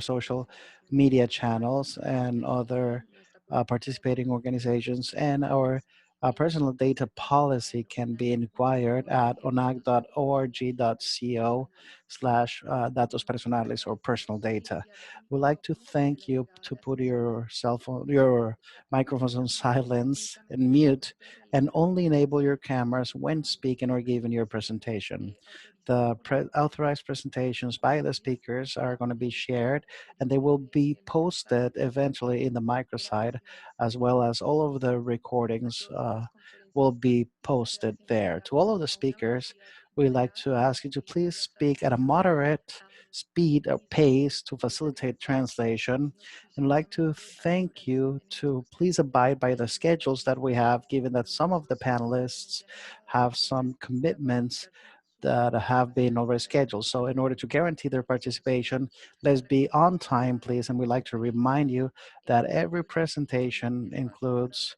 social media channels and other participating organizations. And our personal data policy can be inquired at onac.org.co/datos personales or personal data. We'd like to thank you to put your cell phone, your microphones on silence and mute, and only enable your cameras when speaking or giving your presentation. The authorized presentations by the speakers are going to be shared, and they will be posted eventually in the microsite, as well as all of the recordings will be posted there. To all of the speakers, we'd like to ask you to please speak at a moderate speed or pace to facilitate translation. And like to thank you to please abide by the schedules that we have, given that some of the panelists have some commitments that have been already scheduled. So in order to guarantee their participation, let's be on time, please. And we'd like to remind you that every presentation includes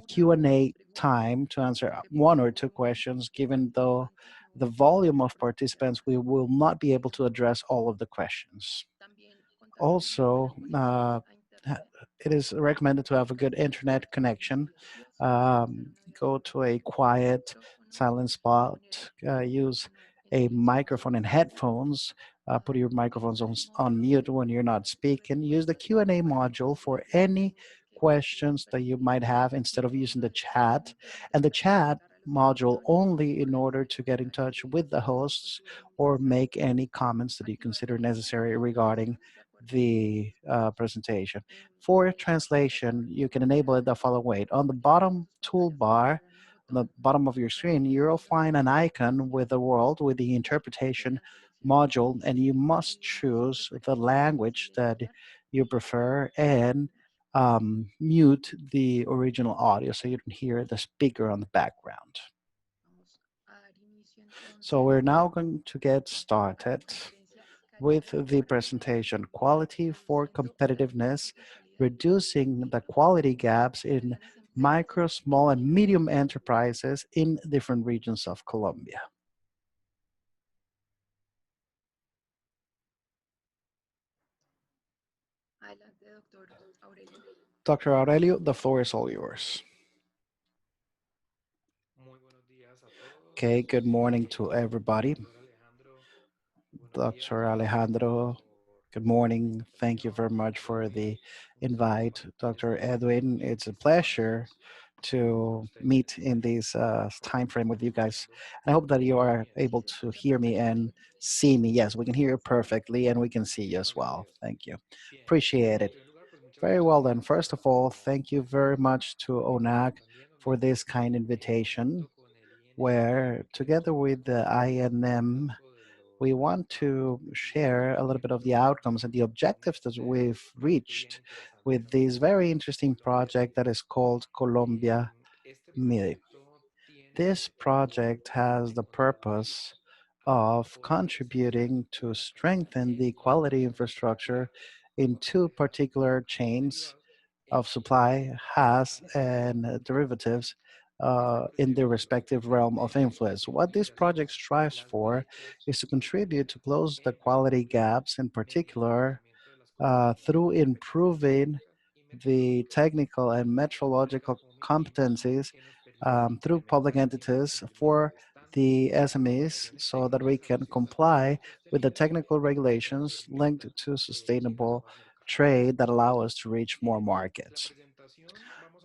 Q&A time to answer one or two questions, given though the volume of participants, we will not be able to address all of the questions. Also, it is recommended to have a good internet connection. Go to a quiet, silent spot. Use a microphone and headphones. Put your microphones on mute when you're not speaking. Use the Q&A module for any questions that you might have instead of using the chat. And the chat module only in order to get in touch with the hosts or make any comments that you consider necessary regarding the presentation. For translation, you can enable it the following way. On the bottom toolbar, on the bottom of your screen, you'll find an icon with the world with the interpretation module, and you must choose the language that you prefer and mute the original audio so you can hear the speaker on the background. So we're now going to get started with the presentation, Quality for Competitiveness, Reducing the Quality Gaps in Micro, Small, and Medium Enterprises in Different Regions of Colombia. Dr. Aurelio, the floor is all yours. Okay, good morning to everybody. Dr. Alejandro, good morning. Thank you very much for the invite. Dr. Edwin, it's a pleasure to meet in this time frame with you guys. I hope that you are able to hear me and see me. Yes, we can hear you perfectly and we can see you as well. Thank you. Appreciate it. Very well then. First of all, thank you very much to ONAC for this kind invitation where together with the INM we want to share a little bit of the outcomes and the objectives that we've reached with this very interesting project that is called Colombia MIDI. This project has the purpose of contributing to strengthen the quality infrastructure in two particular chains of supply, has, and derivatives in their respective realm of influence. What this project strives for is to contribute to close the quality gaps, in particular through improving the technical and metrological competencies through public entities for the SMEs so that we can comply with the technical regulations linked to sustainable trade that allow us to reach more markets.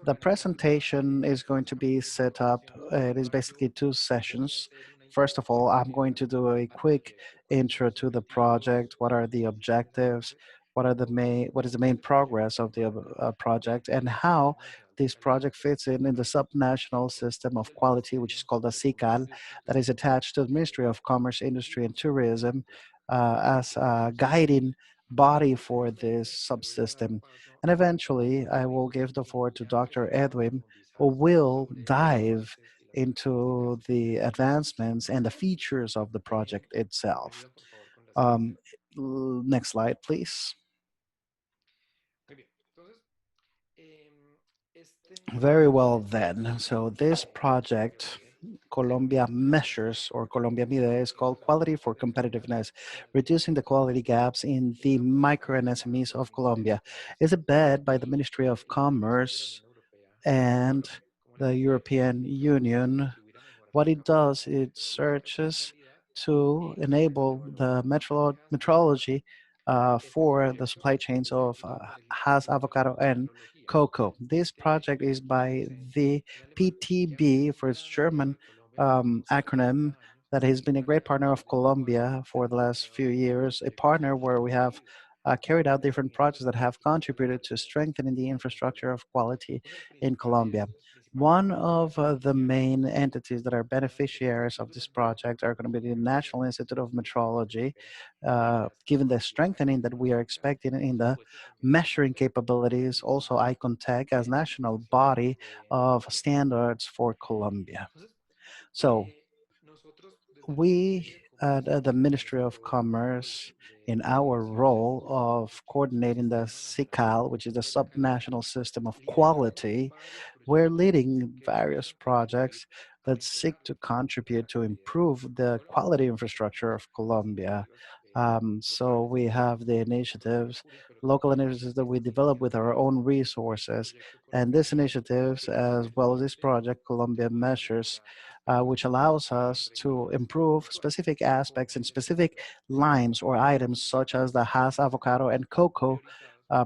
The presentation is going to be set up. It is basically two sessions. First of all, I'm going to do a quick intro to the project. What are the objectives? What is the main progress of the project, and how this project fits in the subnational system of quality, which is called the SICAL, that is attached to the Ministry of Commerce, Industry, and Tourism as a guiding body for this subsystem. And eventually, I will give the floor to Dr. Edwin, who will dive into the advancements and the features of the project itself. Um, Next slide, please. Very well then. So this project Colombia measures or Colombia Mide is called Quality for Competitiveness, reducing the quality gaps in the micro and SMEs of Colombia. It's a bid by the Ministry of Commerce and the European Union. What it does, it searches to enable the metrology for the supply chains of Hass, avocado, and cocoa. This project is by the PTB, for its German acronym, that has been a great partner of Colombia for the last few years, a partner where we have carried out different projects that have contributed to strengthening the infrastructure of quality in Colombia. One of the main entities that are beneficiaries of this project are going to be the National Institute of Metrology, given the strengthening that we are expecting in the measuring capabilities, also ICONTEC as national body of standards for Colombia. So we at the Ministry of Commerce, in our role of coordinating the SICAL, which is the subnational system of quality, we're leading various projects that seek to contribute to improve the quality infrastructure of Colombia. So we have the initiatives, local initiatives that we develop with our own resources. And these initiatives, as well as this project, Colombia Measures, which allows us to improve specific aspects and specific lines or items such as the Hass, avocado, and cocoa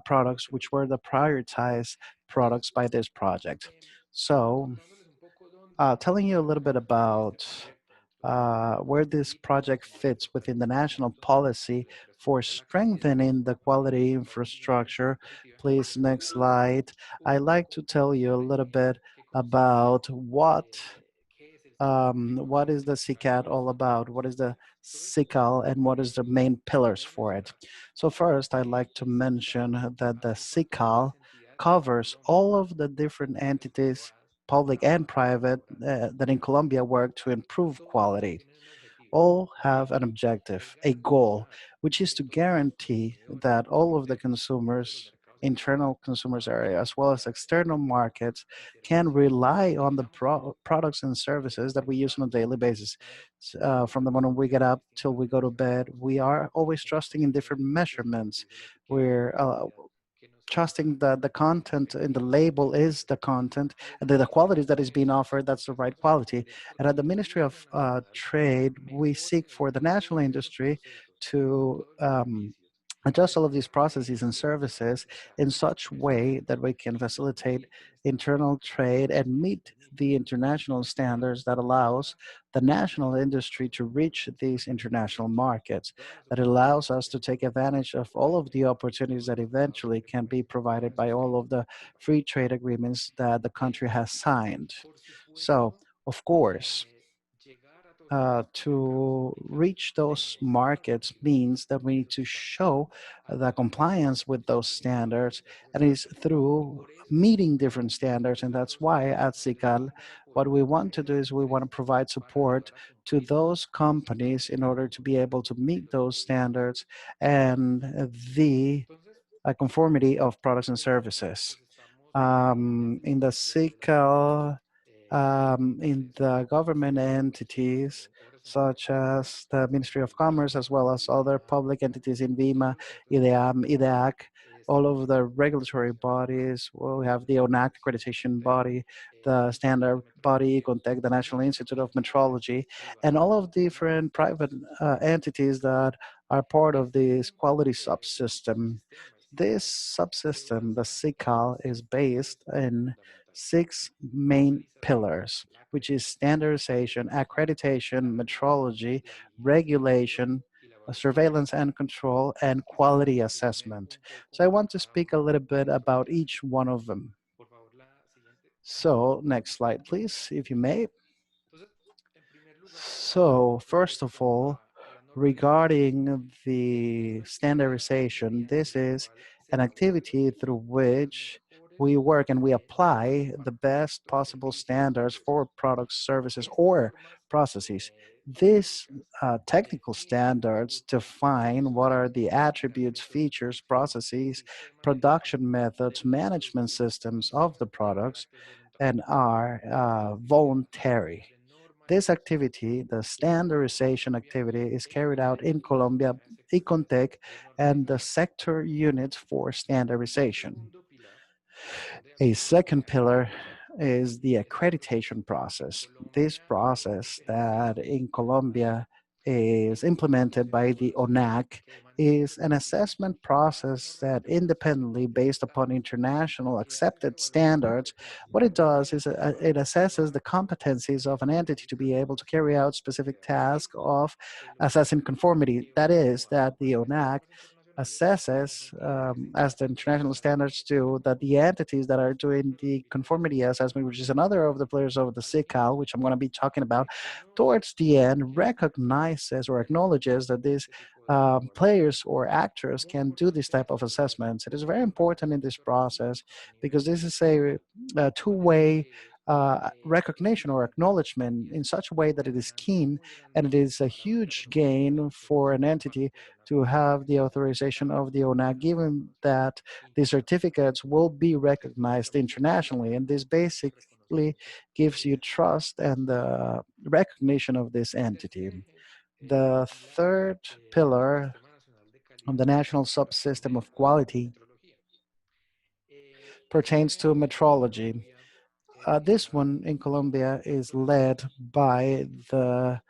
products, which were the prioritized products by this project. So, telling you a little bit about where this project fits within the national policy for strengthening the quality infrastructure. Please, next slide. I'd like to tell you a little bit about what is the CCAT all about? What is the CICAL and what is the main pillars for it? So first, I'd like to mention that the CICAL covers all of the different entities, public and private, that in Colombia work to improve quality. All have an objective, a goal, which is to guarantee that all of the consumers, internal consumers area, as well as external markets, can rely on the products and services that we use on a daily basis. From the moment we get up till we go to bed, we are always trusting in different measurements. We're trusting that the content in the label is the content and the quality that is being offered, that's the right quality. And at the Ministry of Trade, we seek for the national industry to adjust all of these processes and services in such way that we can facilitate internal trade and meet the international standards that allows the national industry to reach these international markets, that allows us to take advantage of all of the opportunities that eventually can be provided by all of the free trade agreements that the country has signed. So, of course, to reach those markets means that we need to show the compliance with those standards, and it's through meeting different standards. And that's why at SICAL, what we want to do is we want to provide support to those companies in order to be able to meet those standards and the conformity of products and services. In the SICAL, in the government entities such as the Ministry of Commerce, as well as other public entities in VIMA, IDEAM, IDEAC, all of the regulatory bodies. Well, we have the ONAC accreditation body, the standard body, CONTEC, the National Institute of Metrology, and all of different private entities that are part of this quality subsystem. This subsystem, the SICAL, is based in six main pillars, which is standardization, accreditation, metrology, regulation, surveillance and control, and quality assessment. So I want to speak a little bit about each one of them. So next slide, please, if you may. So first of all, regarding the standardization, this is an activity through which we work and we apply the best possible standards for products, services, or processes. These technical standards define what are the attributes, features, processes, production methods, management systems of the products, and are voluntary. This activity, the standardization activity, is carried out in Colombia, Econtech, and the sector units for standardization. A second pillar is the accreditation process. This process that in Colombia is implemented by the ONAC is an assessment process that independently based upon international accepted standards. What it does is it assesses the competencies of an entity to be able to carry out specific tasks of assessing conformity. That is, that the ONAC assesses, as the international standards do, that the entities that are doing the conformity assessment, which is another of the players of the SICAL, which I'm going to be talking about, towards the end recognizes or acknowledges that these players or actors can do this type of assessments. It is very important in this process because this is a two-way recognition or acknowledgement in such a way that it is keen, and it is a huge gain for an entity to have the authorization of the ONAC, given that the certificates will be recognized internationally. And this basically gives you trust and the recognition of this entity. The third pillar of the national subsystem of quality pertains to metrology. This one in Colombia is led by the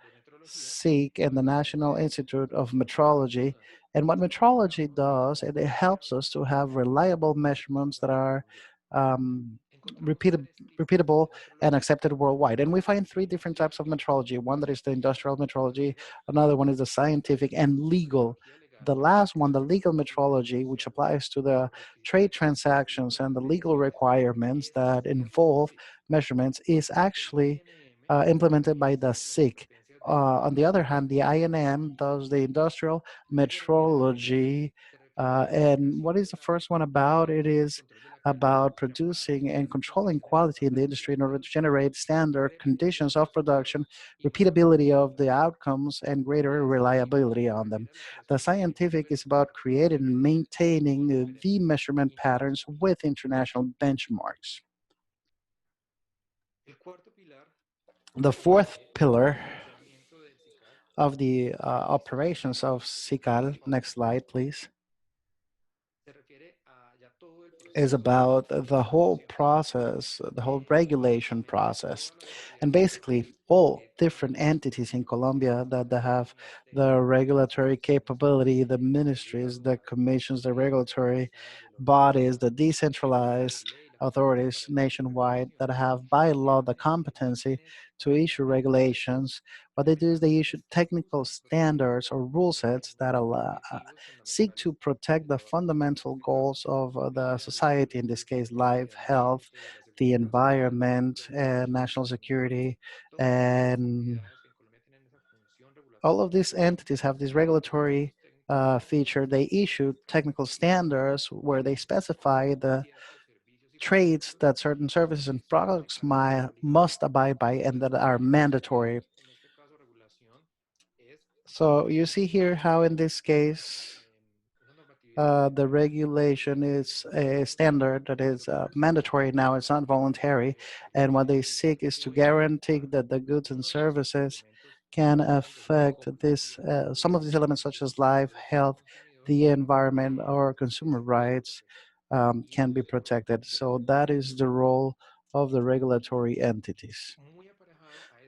SIC and the National Institute of Metrology. And what metrology does, it helps us to have reliable measurements that are um, repeatable and accepted worldwide. And we find three different types of metrology. One that is the industrial metrology, another one is the scientific and legal. The last one, the legal metrology, which applies to the trade transactions and the legal requirements that involve measurements, is actually implemented by the SIC. On the other hand, the INM does the industrial metrology. And what is the first one about? It is about producing and controlling quality in the industry in order to generate standard conditions of production, repeatability of the outcomes, and greater reliability on them. The scientific is about creating and maintaining the measurement patterns with international benchmarks. The fourth pillar of the operations of SICAL, next slide, please, is about the whole process, the whole regulation process. And basically, all different entities in Colombia that they have the regulatory capability, the ministries, the commissions, the regulatory bodies, the decentralized authorities nationwide that have by law the competency to issue regulations. What they do is they issue technical standards or rule sets that allow, seek to protect the fundamental goals of the society, in this case, life, health, the environment, and national security. And all of these entities have this regulatory feature. They issue technical standards where they specify the traits that certain services and products must abide by and that are mandatory. So you see here how in this case, the regulation is a standard that is mandatory now, it's not voluntary. And what they seek is to guarantee that the goods and services can affect this, some of these elements such as life, health, the environment, or consumer rights can be protected. So that is the role of the regulatory entities.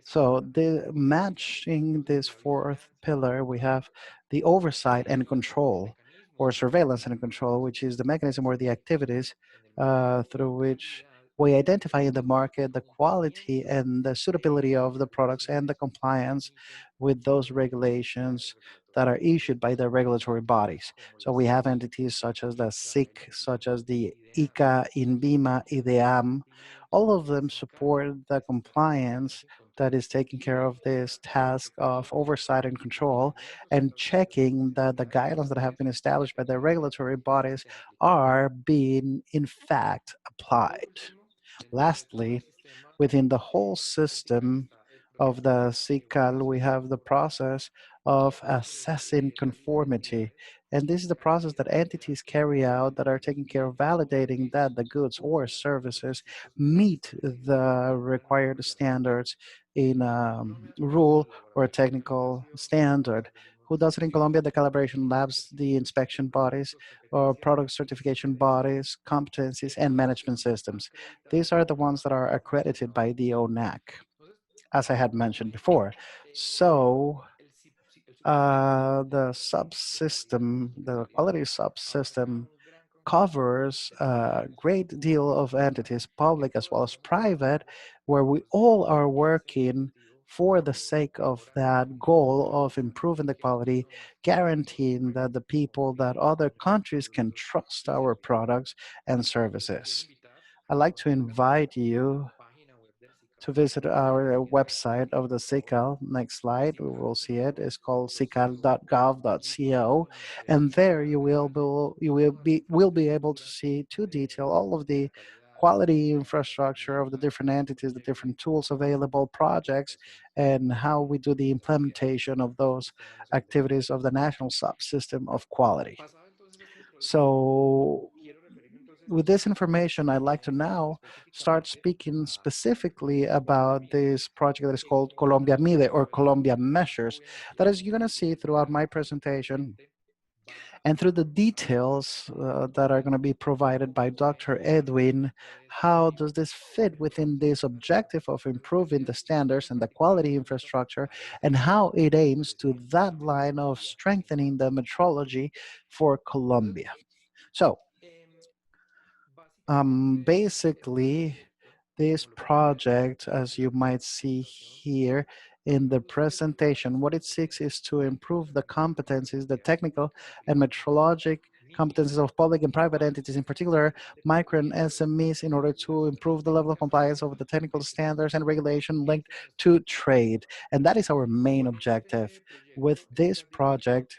So the matching this fourth pillar, we have the oversight and control, or surveillance and control, which is the mechanism or the activities through which we identify in the market the quality and the suitability of the products and the compliance with those regulations that are issued by the regulatory bodies. So we have entities such as the SIC, such as the ICA, INVIMA, IDEAM. All of them support the compliance that is taking care of this task of oversight and control and checking that the guidelines that have been established by the regulatory bodies are being in fact applied. Lastly, within the whole system of the SICAL, we have the process of assessing conformity. And this is the process that entities carry out that are taking care of validating that the goods or services meet the required standards in a rule or a technical standard. Who does it in Colombia? The calibration labs, the inspection bodies, or product certification bodies, competencies, and management systems. These are the ones that are accredited by the ONAC, as I had mentioned before. So the subsystem, the quality subsystem covers a great deal of entities, public as well as private, where we all are working for the sake of that goal of improving the quality, guaranteeing that the people, that other countries can trust our products and services. I'd like to invite you to visit our website of the SICAL. Next slide, we will see it. It's called sical.gov.co, and there will be able to see to detail all of the quality infrastructure of the different entities, the different tools available, projects, and how we do the implementation of those activities of the national subsystem of quality. So with this information, I'd like to now start speaking specifically about this project that is called Colombia Mide or Colombia Measures. That is, you're going to see throughout my presentation and through the details that are going to be provided by Dr. Edwin, how does this fit within this objective of improving the standards and the quality infrastructure, and how it aims to that line of strengthening the metrology for Colombia. So, basically, this project, as you might see here in the presentation, what it seeks is to improve the competencies, the technical and metrologic competencies of public and private entities, in particular micro and SMEs, in order to improve the level of compliance of the technical standards and regulation linked to trade. And that is our main objective. With this project,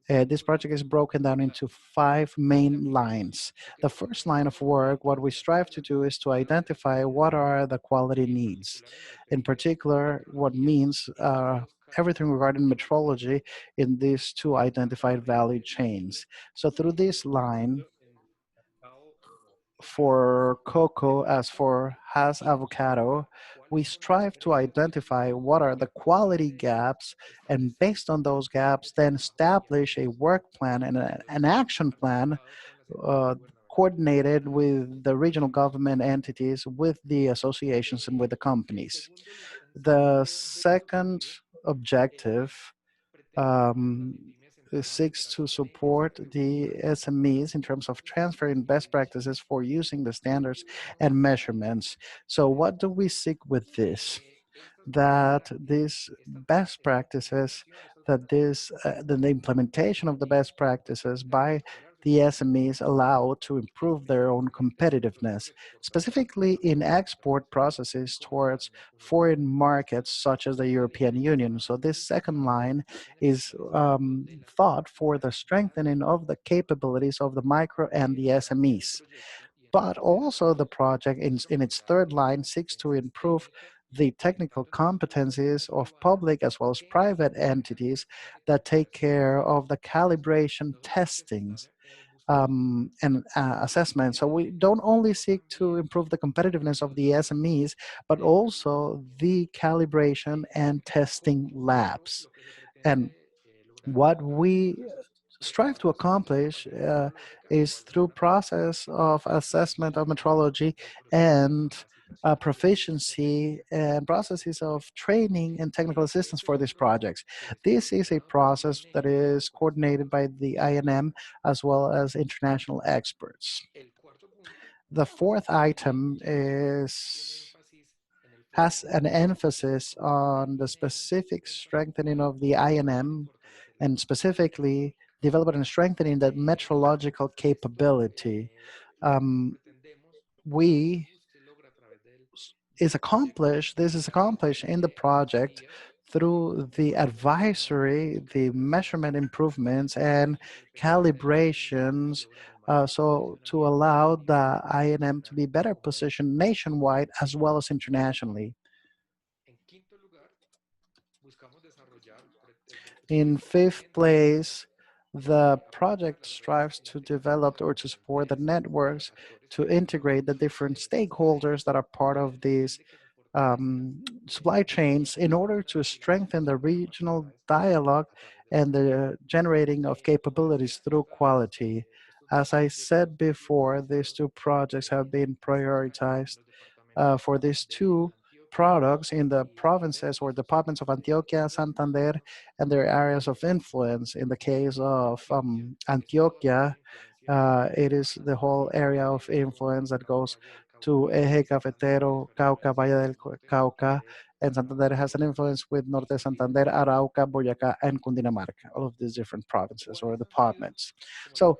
this project is broken down into 5 main lines. The first line of work, what we strive to do is to identify what are the quality needs. In particular, what means everything regarding metrology in these 2 identified value chains. So through this line, for cocoa as for has avocado, we strive to identify what are the quality gaps, and based on those gaps, then establish a work plan and an action plan uh, coordinated with the regional government entities, with the associations, and with the companies. The second objective seeks to support the SMEs in terms of transferring best practices for using the standards and measurements. So what do we seek with this? That these best practices, that the implementation of the best practices by the SMEs allow to improve their own competitiveness, specifically in export processes towards foreign markets such as the European Union. So this second line is thought for the strengthening of the capabilities of the micro and the SMEs. But also the project in its third line seeks to improve the technical competencies of public as well as private entities that take care of the calibration testings and assessment. So we don't only seek to improve the competitiveness of the SMEs, but also the calibration and testing labs. And what we strive to accomplish is through process of assessment of metrology and proficiency and processes of training and technical assistance for these projects. This is a process that is coordinated by the INM as well as international experts. The fourth item has an emphasis on the specific strengthening of the INM, and specifically developing and strengthening that metrological capability. Um, we this is accomplished in the project through the advisory, the measurement improvements and calibrations, so to allow the INM to be better positioned nationwide as well as internationally. In fifth place, The project strives to develop or to support the networks to integrate the different stakeholders that are part of these supply chains in order to strengthen the regional dialogue and the generating of capabilities through quality. As I said before, these two projects have been prioritized for these two products in the provinces or departments of Antioquia, Santander, and their areas of influence. In the case of Antioquia, it is the whole area of influence that goes to Eje Cafetero, Cauca, Valle del Cauca, and Santander has an influence with Norte Santander, Arauca, Boyacá, and Cundinamarca, all of these different provinces or departments. So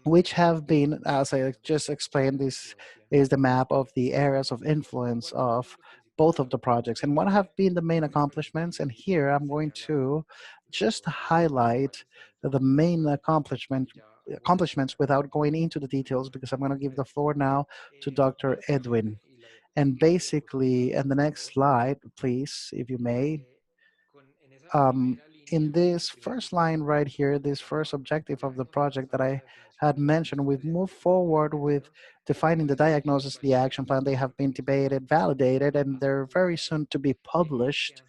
which have been, as I just explained, this is the map of the areas of influence of both of the projects and what have been the main accomplishments. And here I'm going to just highlight the main accomplishments without going into the details because I'm going to give the floor now to Dr. Edwin. And basically, and the next slide, please, if you may, um, in this first line right here, this first objective of the project that I had mentioned, we've moved forward with defining the diagnosis, the action plan. They have been debated, validated, and they're very soon to be published.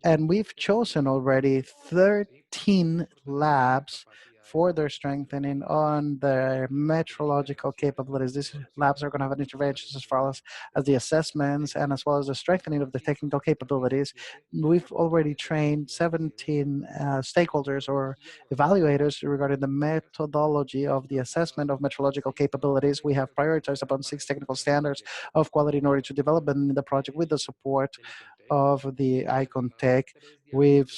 And we've chosen already 13 labs for their strengthening on their metrological capabilities. These labs are going to have an interventions as far as the assessments and as well as the strengthening of the technical capabilities. We've already trained 17 stakeholders or evaluators regarding the methodology of the assessment of metrological capabilities. We have prioritized upon 6 technical standards of quality in order to develop them in the project with the support of the Icon Tech. We've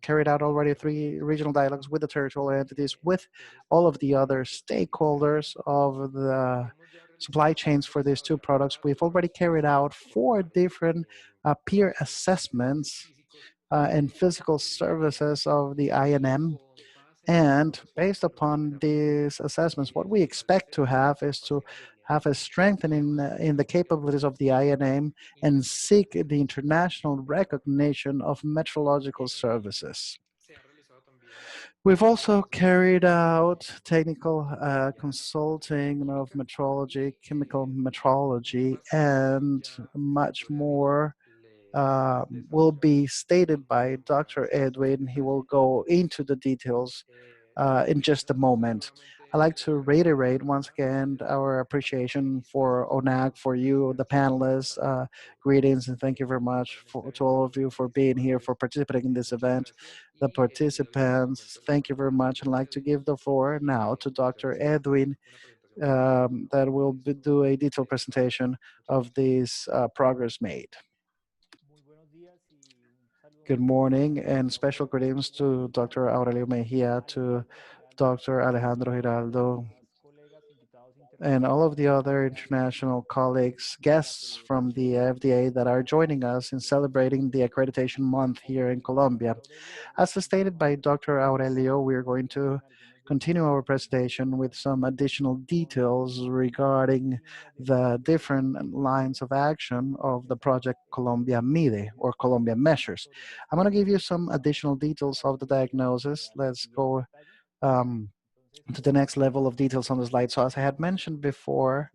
carried out already 3 regional dialogues with the territorial entities, with all of the other stakeholders of the supply chains for these two products. We've already carried out 4 different peer assessments and physical services of the INM. And based upon these assessments, what we expect to have is to have a strengthening in the capabilities of the INM and seek the international recognition of metrological services. We've also carried out technical consulting of metrology, chemical metrology, and much more will be stated by Dr. Edwin. He will go into the details in just a moment. I'd like to reiterate once again our appreciation for ONAC, for you, the panelists. Greetings and thank you very much to all of you for being here, for participating in this event. The participants, thank you very much. I'd like to give the floor now to Dr. Edwin that will do a detailed presentation of this progress made. Good morning and special greetings to Dr. Aurelio Mejia, to Dr. Alejandro Giraldo, and all of the other international colleagues, guests from the FDA that are joining us in celebrating the Accreditation Month here in Colombia. As stated by Dr. Aurelio, we are going to continue our presentation with some additional details regarding the different lines of action of the project Colombia Mide or Colombia Measures. I'm going to give you some additional details of the diagnosis. Let's go um, to the next level of details on the slide. So as I had mentioned before,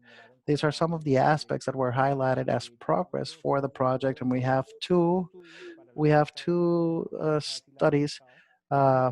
these are some of the aspects that were highlighted as progress for the project, and we have two studies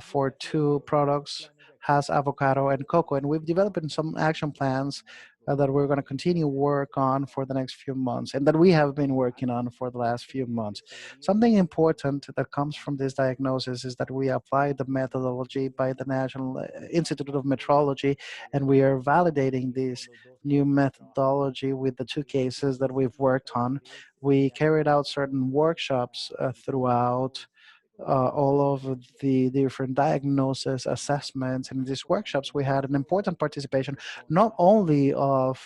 for 2 products, has avocado and cocoa, and we've developed some action plans that we're going to continue work on for the next few months and that we have been working on for the last few months. Something important that comes from this diagnosis is that we applied the methodology by the National Institute of Metrology, and we are validating this new methodology with the 2 cases that we've worked on. We carried out certain workshops throughout all of the different diagnosis assessments. And in these workshops, we had an important participation, not only of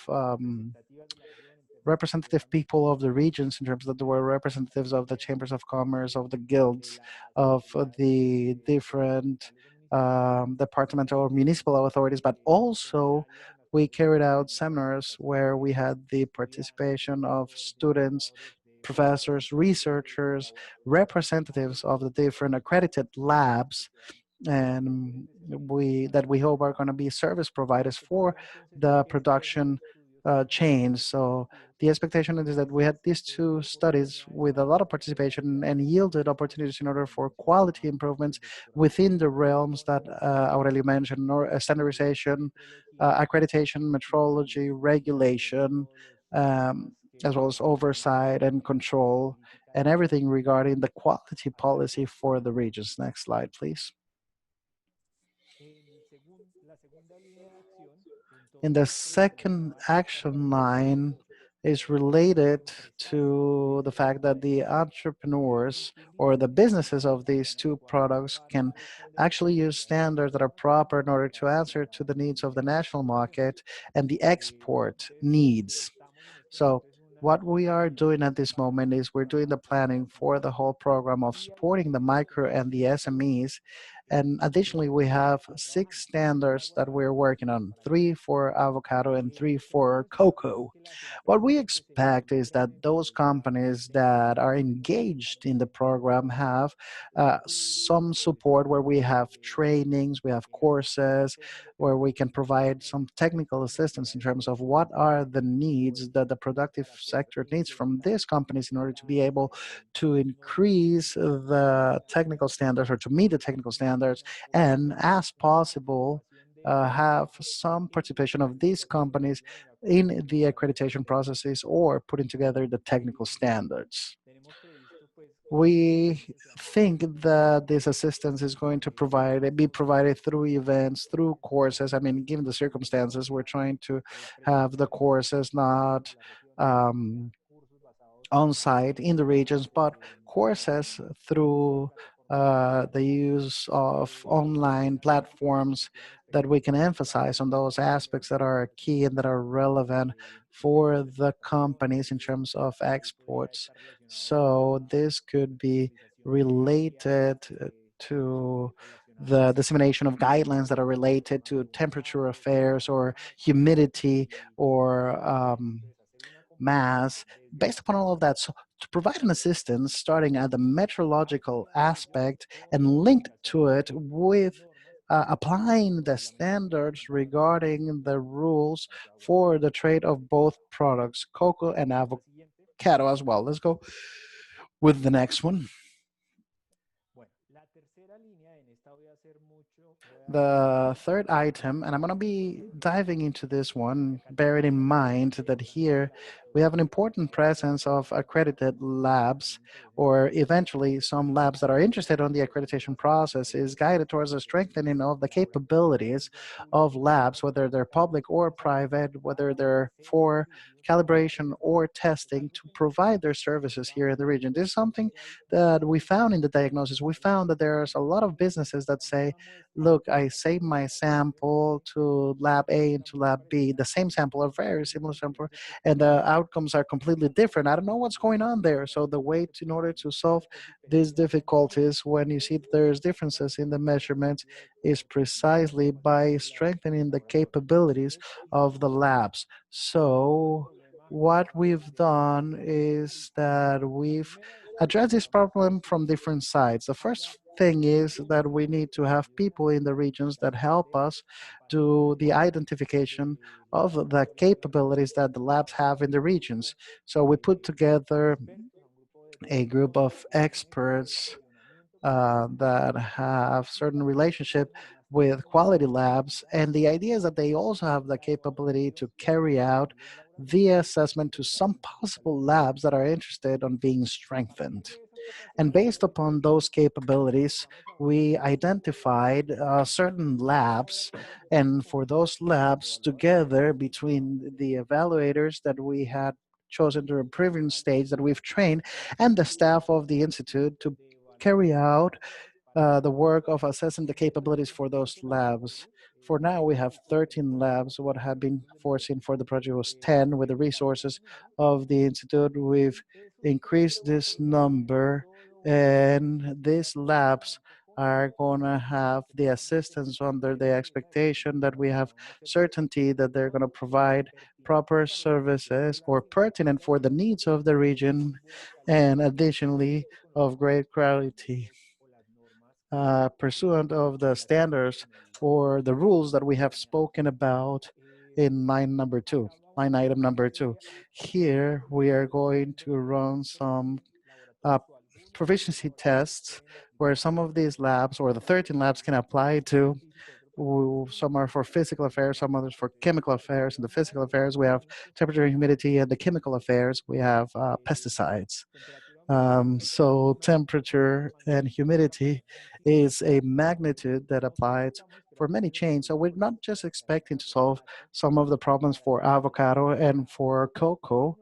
representative people of the regions in terms that there were representatives of the chambers of commerce, of the guilds, of the different departmental or municipal authorities, but also we carried out seminars where we had the participation of students, professors, researchers, representatives of the different accredited labs and we hope are going to be service providers for the production chain. So the expectation is that we had these two studies with a lot of participation and yielded opportunities in order for quality improvements within the realms that Aurelio mentioned, or standardization, accreditation, metrology, regulation, um, as well as oversight and control, and everything regarding the quality policy for the regions. Next slide, please. In the second action line is related to the fact that the entrepreneurs or the businesses of these two products can actually use standards that are proper in order to answer to the needs of the national market and the export needs. So what we are doing at this moment is we're doing the planning for the whole program of supporting the micro and the SMEs. And additionally, we have 6 standards that we're working on, 3 for avocado and 3 for cocoa. What we expect is that those companies that are engaged in the program have some support where we have trainings, we have courses, where we can provide some technical assistance in terms of what are the needs that the productive sector needs from these companies in order to be able to increase the technical standards or to meet the technical standards, and as possible, have some participation of these companies in the accreditation processes or putting together the technical standards. We think that this assistance is going to be provided through events, through courses. I mean, given the circumstances, we're trying to have the courses not um, on site in the regions, but courses through the use of online platforms that we can emphasize on those aspects that are key and that are relevant for the companies in terms of exports. So this could be related to the dissemination of guidelines that are related to temperature affairs or humidity or mass, based upon all of that. So to provide an assistance starting at the meteorological aspect and linked to it with applying the standards regarding the rules for the trade of both products, cocoa and avocado as well. Let's go with the next one. The third item, and I'm going to be diving into this one, bearing in mind that here we have an important presence of accredited labs, or eventually some labs that are interested on the accreditation process, is guided towards the strengthening of the capabilities of labs, whether they're public or private, whether they're for calibration or testing, to provide their services here in the region. This is something that we found in the diagnosis. We found that there's a lot of businesses that say, look, I save my sample to lab A and to lab B, the same sample, a very similar sample, and the outcomes are completely different. I don't know what's going on there. So the way in order to solve these difficulties when you see that there's differences in the measurements is precisely by strengthening the capabilities of the labs. So what we've done is that we've addressed this problem from different sides. The first thing is that we need to have people in the regions that help us do the identification of the capabilities that the labs have in the regions. So we put together a group of experts that have certain relationship with quality labs, and the idea is that they also have the capability to carry out the assessment to some possible labs that are interested on being strengthened. And based upon those capabilities, we identified certain labs. And for those labs, together between the evaluators that we had chosen during previous stage that we've trained and the staff of the Institute to carry out the work of assessing the capabilities for those labs. For now, we have 13 labs. What had been foreseen for the project was 10. With the resources of the Institute, we've increased this number, and these labs are going to have the assistance under the expectation that we have certainty that they're going to provide proper services or pertinent for the needs of the region, and additionally of great quality. pursuant of the standards or the rules that we have spoken about in line item number two. Here we are going to run some uh, proficiency tests where some of these labs or the 13 labs can apply to. Some are for physical affairs, some others for chemical affairs. In the physical affairs, we have temperature and humidity, and the chemical affairs, we have pesticides. So temperature and humidity is a magnitude that applies for many chains. So we're not just expecting to solve some of the problems for avocado and for cocoa,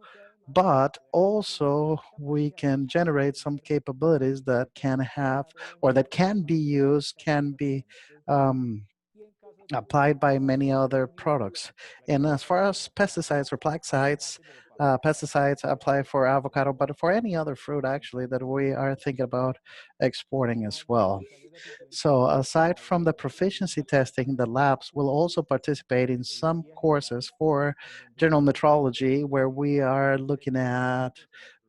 but also we can generate some capabilities that can have or that can be used, can be applied by many other products. And as far as pesticides or plaguicides, pesticides apply for avocado, but for any other fruit actually that we are thinking about exporting as well. So aside from the proficiency testing, the labs will also participate in some courses for general metrology where we are looking at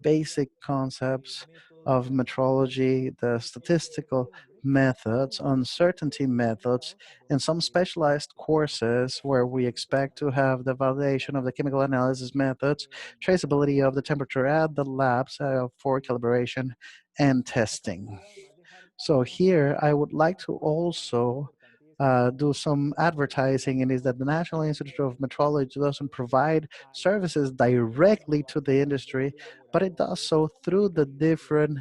basic concepts of metrology, the statistical methods, uncertainty methods, and some specialized courses where we expect to have the validation of the chemical analysis methods, traceability of the temperature at the labs for calibration and testing. So here I would like to also do some advertising, and is that the National Institute of Metrology doesn't provide services directly to the industry, but it does so through the different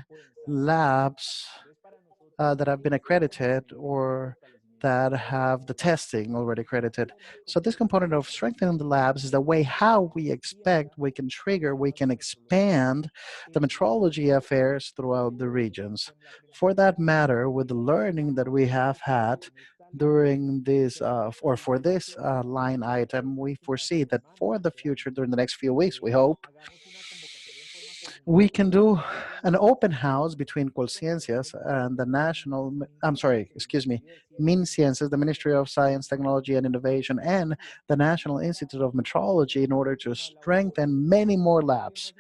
labs that have been accredited or that have the testing already accredited. So this component of strengthening the labs is the way how we expect we can trigger, we can expand the metrology affairs throughout the regions. For that matter, with the learning that we have had during this, or for this line item, we foresee that for the future, during the next few weeks, we hope, we can do an open house between Colciencias and the national, I'm sorry, excuse me, MinCiencias, the Ministry of Science, Technology and Innovation, and the National Institute of Metrology in order to strengthen many more labs.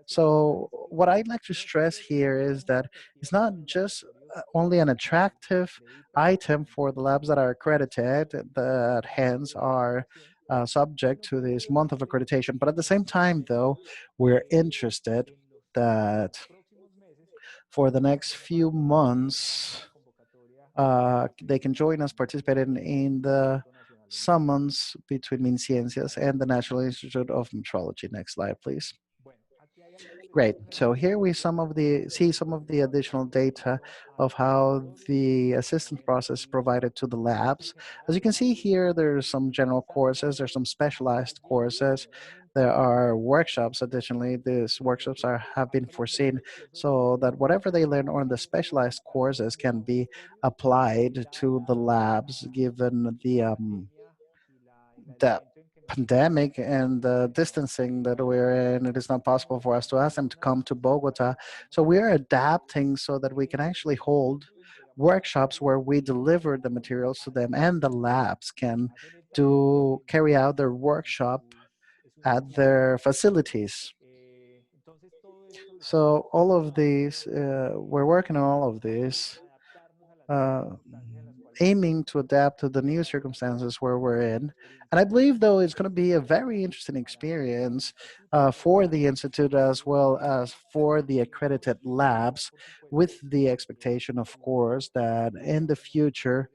So what I'd like to stress here is that it's not just only an attractive item for the labs that are accredited, that hence are subject to this month of accreditation. But at the same time, though, we're interested that for the next few months, they can join us participating in the summons between MinCiencias and the National Institute of Metrology. Next slide, please. Great. So here we see some of the additional data of how the assistance process is provided to the labs. As you can see here, there's some general courses, there's some specialized courses. There are workshops. Additionally, these workshops have been foreseen so that whatever they learn on the specialized courses can be applied to the labs given the pandemic and the distancing that we're in. It is not possible for us to ask them to come to Bogota. So we are adapting so that we can actually hold workshops where we deliver the materials to them and the labs can carry out their workshop at their facilities. So all of these, we're working on all of this, uh, aiming to adapt to the new circumstances where we're in. And I believe, though, it's going to be a very interesting experience for the Institute as well as for the accredited labs, with the expectation, of course, that in the future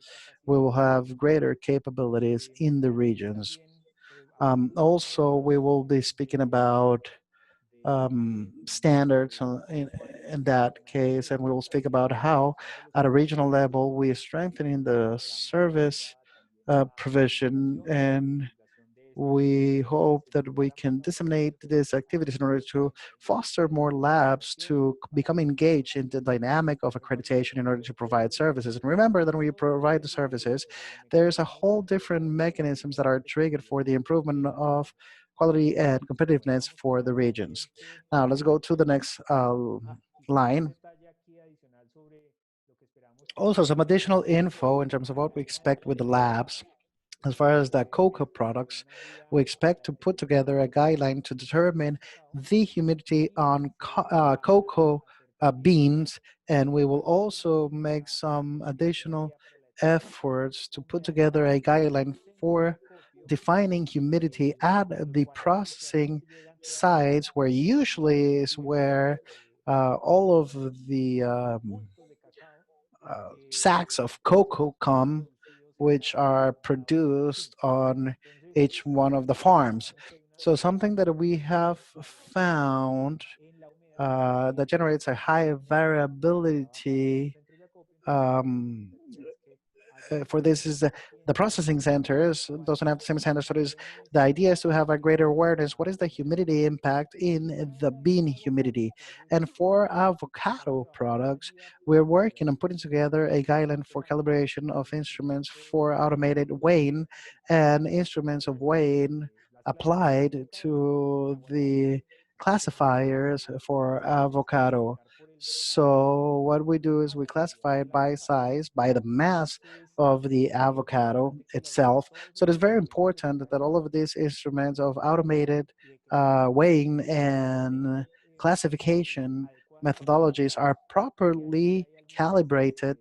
we will have greater capabilities in the regions. Also, we will be speaking about standards in that case, and we will speak about how, at a regional level, we are strengthening the service provision, and we hope that we can disseminate these activities in order to foster more labs to become engaged in the dynamic of accreditation in order to provide services. And remember that when we provide the services, there's a whole different mechanisms that are triggered for the improvement of quality and competitiveness for the regions. Now let's go to the next line. Also, some additional info in terms of what we expect with the labs. As far as the cocoa products, we expect to put together a guideline to determine the humidity on cocoa beans And we will also make some additional efforts to put together a guideline for defining humidity at the processing sites, where usually is where all of the sacks of cocoa come, which are produced on each one of the farms. So something that we have found that generates a high variability for this is the processing centers doesn't have the same standards. So the idea is to have a greater awareness. What is the humidity impact in the bean humidity? And for avocado products, we're working on putting together a guideline for calibration of instruments for automated weighing and instruments of weighing applied to the classifiers for avocado. So what we do is we classify it by size, by the mass of the avocado itself. So it is very important that all of these instruments of automated weighing and classification methodologies are properly calibrated,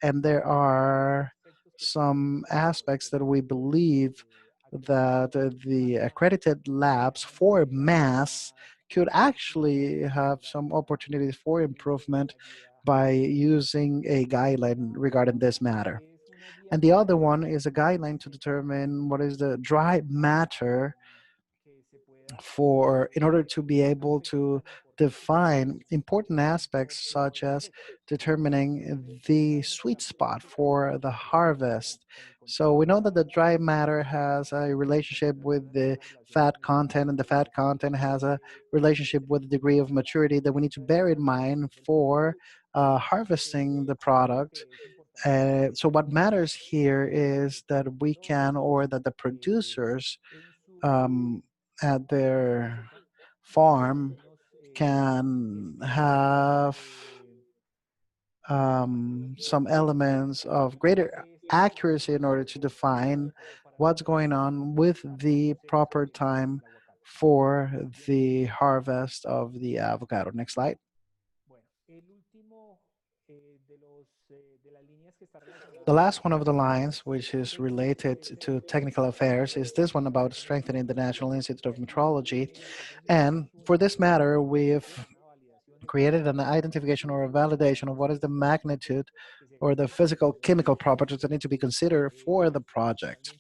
and there are some aspects that we believe that the accredited labs for mass could actually have some opportunities for improvement by using a guideline regarding this matter. And the other one is a guideline to determine what is the dry matter for in order to be able to define important aspects such as determining the sweet spot for the harvest. So we know that the dry matter has a relationship with the fat content, and the fat content has a relationship with the degree of maturity that we need to bear in mind for harvesting the product. So what matters here is that we can, or that the producers um, at their farm can have some elements of greater accuracy in order to define what's going on with the proper time for the harvest of the avocado. Next slide. The last one of the lines, which is related to technical affairs, is this one about strengthening the National Institute of Metrology. And for this matter, we've created an identification or a validation of what is the magnitude or the physical chemical properties that need to be considered for the project.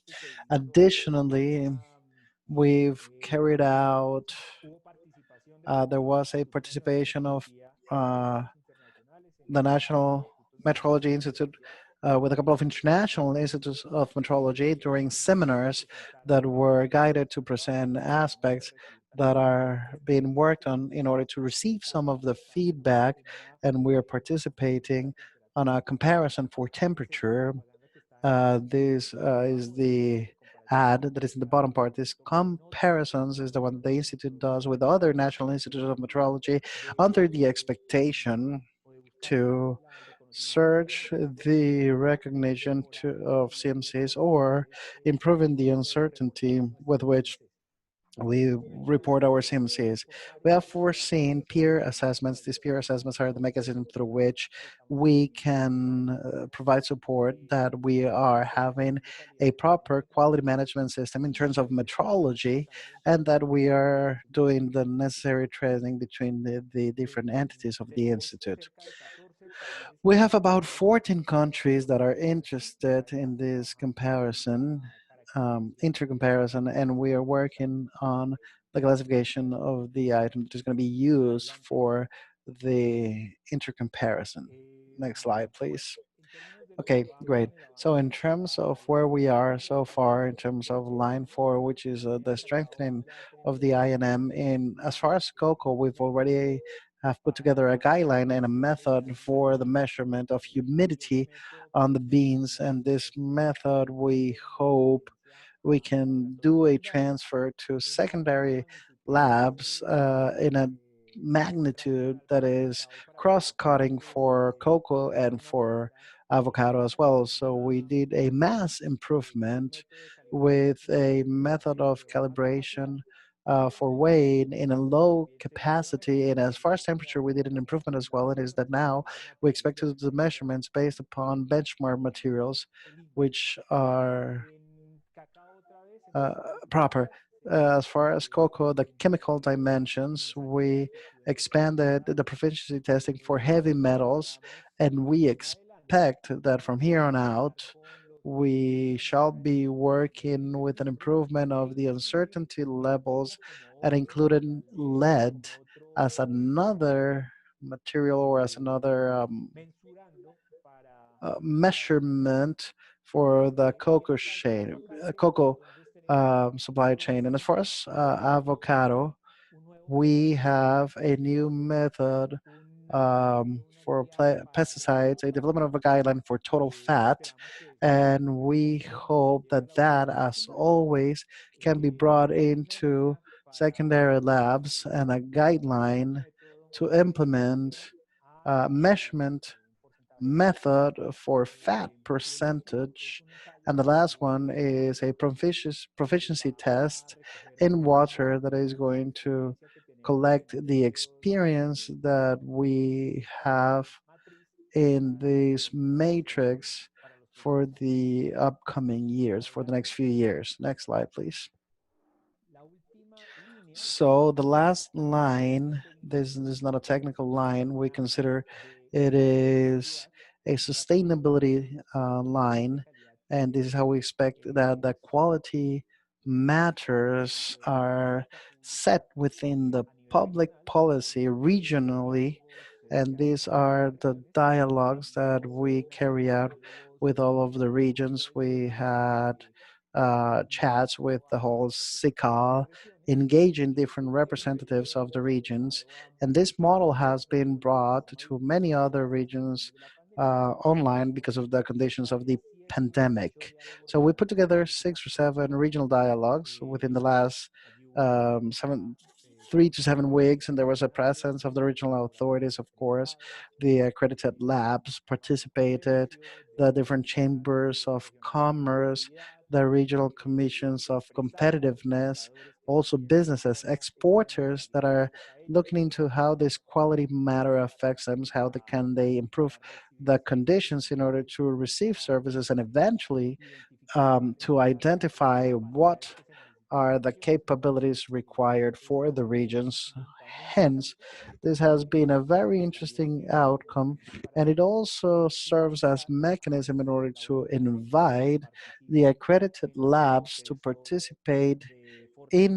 Additionally, we've carried out, there was a participation of uh, the National Metrology Institute with a couple of international institutes of metrology during seminars that were guided to present aspects that are being worked on in order to receive some of the feedback. And we're participating on a comparison for temperature. This is the ad that is in the bottom part. This comparisons is the one that the Institute does with other national institutes of metrology under the expectation to search the recognition of CMCs or improving the uncertainty with which we report our CMCs. We have foreseen peer assessments. These peer assessments are the mechanism through which we can provide support that we are having a proper quality management system in terms of metrology, and that we are doing the necessary training between the different entities of the Institute. We have about 14 countries that are interested in this comparison, intercomparison, and we are working on the classification of the item that is going to be used for the intercomparison. Next slide, please. Okay, great. So in terms of where we are so far, in terms of line 4, which is the strengthening of the INM, in as far as cocoa, we've already have put together a guideline and a method for the measurement of humidity on the beans. And this method, we hope we can do a transfer to secondary labs in a magnitude that is cross-cutting for cocoa and for avocado as well. So we did a mass improvement with a method of calibration for weighing in a low capacity. And as far as temperature, we did an improvement as well. It is that now we expect to do the measurements based upon benchmark materials, which are uh, proper. As far as cocoa, the chemical dimensions, we expanded the proficiency testing for heavy metals, and we expect that from here on out, we shall be working with an improvement of the uncertainty levels and including lead as another material or as another measurement for the cocoa supply chain. And as far as avocado, we have a new method for pesticides, a development of a guideline for total fat. And we hope that that, as always, can be brought into secondary labs and a guideline to implement measurement method for fat percentage. And the last one is a proficiency test in water that is going to collect the experience that we have in this matrix for the upcoming years, for the next few years. Next slide, please. So the last line, this is not a technical line. We consider it is a sustainability line, and this is how we expect that the quality matters are set within the public policy regionally, and these are the dialogues that we carry out with all of the regions. We had chats with the whole SICA, engaging different representatives of the regions. And this model has been brought to many other regions online because of the conditions of the pandemic. So we put together 6 or 7 regional dialogues within the last 3 to 7 weeks, and there was a presence of the regional authorities, of course. The accredited labs participated, the different chambers of commerce, the regional commissions of competitiveness, also businesses, exporters that are looking into how this quality matter affects them, how can they improve the conditions in order to receive services, and eventually to identify what are the capabilities required for the regions. Hence, this has been a very interesting outcome, and it also serves as mechanism in order to invite the accredited labs to participate in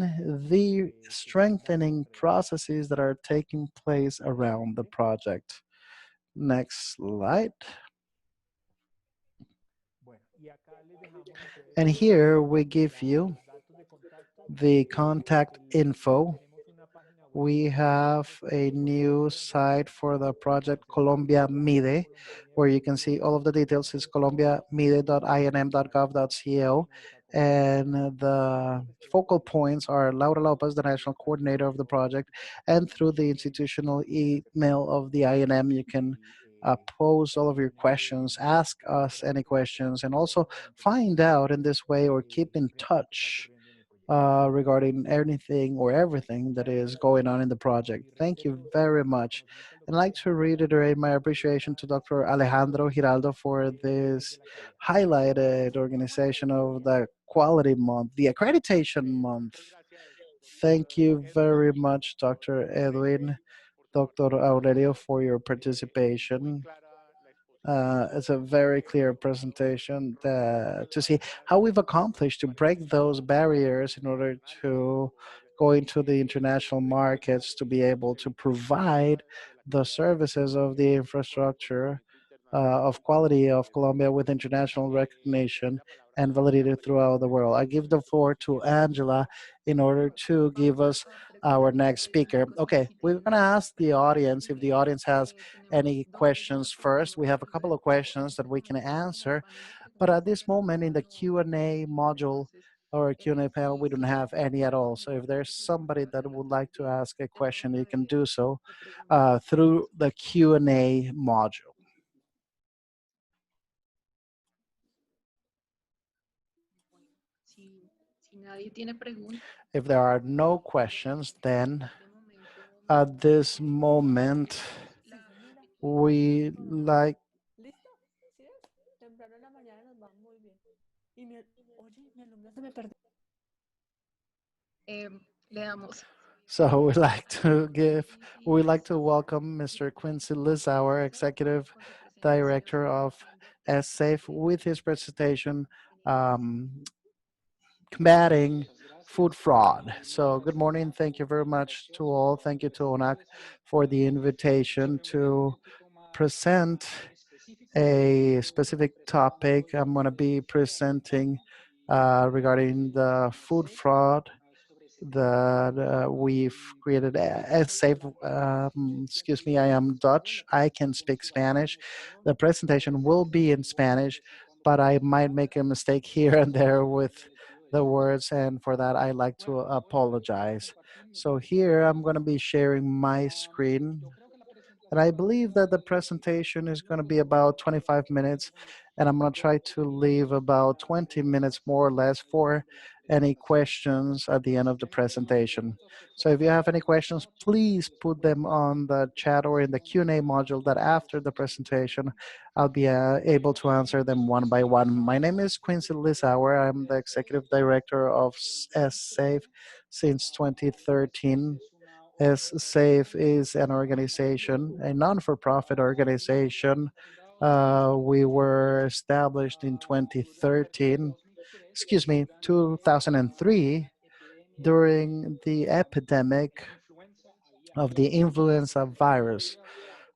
the strengthening processes that are taking place around the project. Next slide. And here we give you the contact info. We have a new site for the project Colombia Mide, where you can see all of the details. It's colombiamide.inm.gov.co. And the focal points are Laura Lopez, the national coordinator of the project. And through the institutional email of the INM, you can pose all of your questions, ask us any questions, and also find out in this way or keep in touch regarding anything or everything that is going on in the project. Thank you very much. I'd like to reiterate my appreciation to Dr. Alejandro Giraldo for this highlighted organization of the Quality Month, the Accreditation Month. Thank you very much, Dr. Edwin, Dr. Aurelio, for your participation. It's a very clear presentation to see how we've accomplished to break those barriers in order to go into the international markets to be able to provide the services of the infrastructure of quality of Colombia with international recognition and validity throughout the world. I give the floor to Angela in order to give us our next speaker. Okay, we're going to ask the audience if the audience has any questions first. We have a couple of questions that we can answer, but at this moment in the Q&A module or Q&A panel, we don't have any at all. So if there's somebody that would like to ask a question, you can do so through the Q&A module. If there are no questions, then at this moment, we like, ¿Listo? ¿Sí ves? Temprano en la mañana nos va muy bien. Oye, mi alumno se me perdió. so we like to welcome Mr. Quincy Lizauer, Executive Director of SAFE, with his presentation, combating food fraud. So good morning. Thank you very much to all. Thank you to ONAC for the invitation to present a specific topic. I'm going to be presenting regarding the food fraud that we've created as safe. Excuse me, I am Dutch. I can speak Spanish. The presentation will be in Spanish, but I might make a mistake here and there with the words, and for that, I like to apologize. So here I'm going to be sharing my screen, and I believe that the presentation is going to be about 25 minutes, and I'm going to try to leave about 20 minutes more or less for any questions at the end of the presentation. So if you have any questions, please put them on the chat or in the Q&A module that after the presentation, I'll be able to answer them one by one. My name is Quincy Lizauer. I'm the Executive Director of SAFE since 2013. SAFE is an organization, a non-for-profit organization. We were established in 2013, excuse me, 2003, during the epidemic of the influenza virus.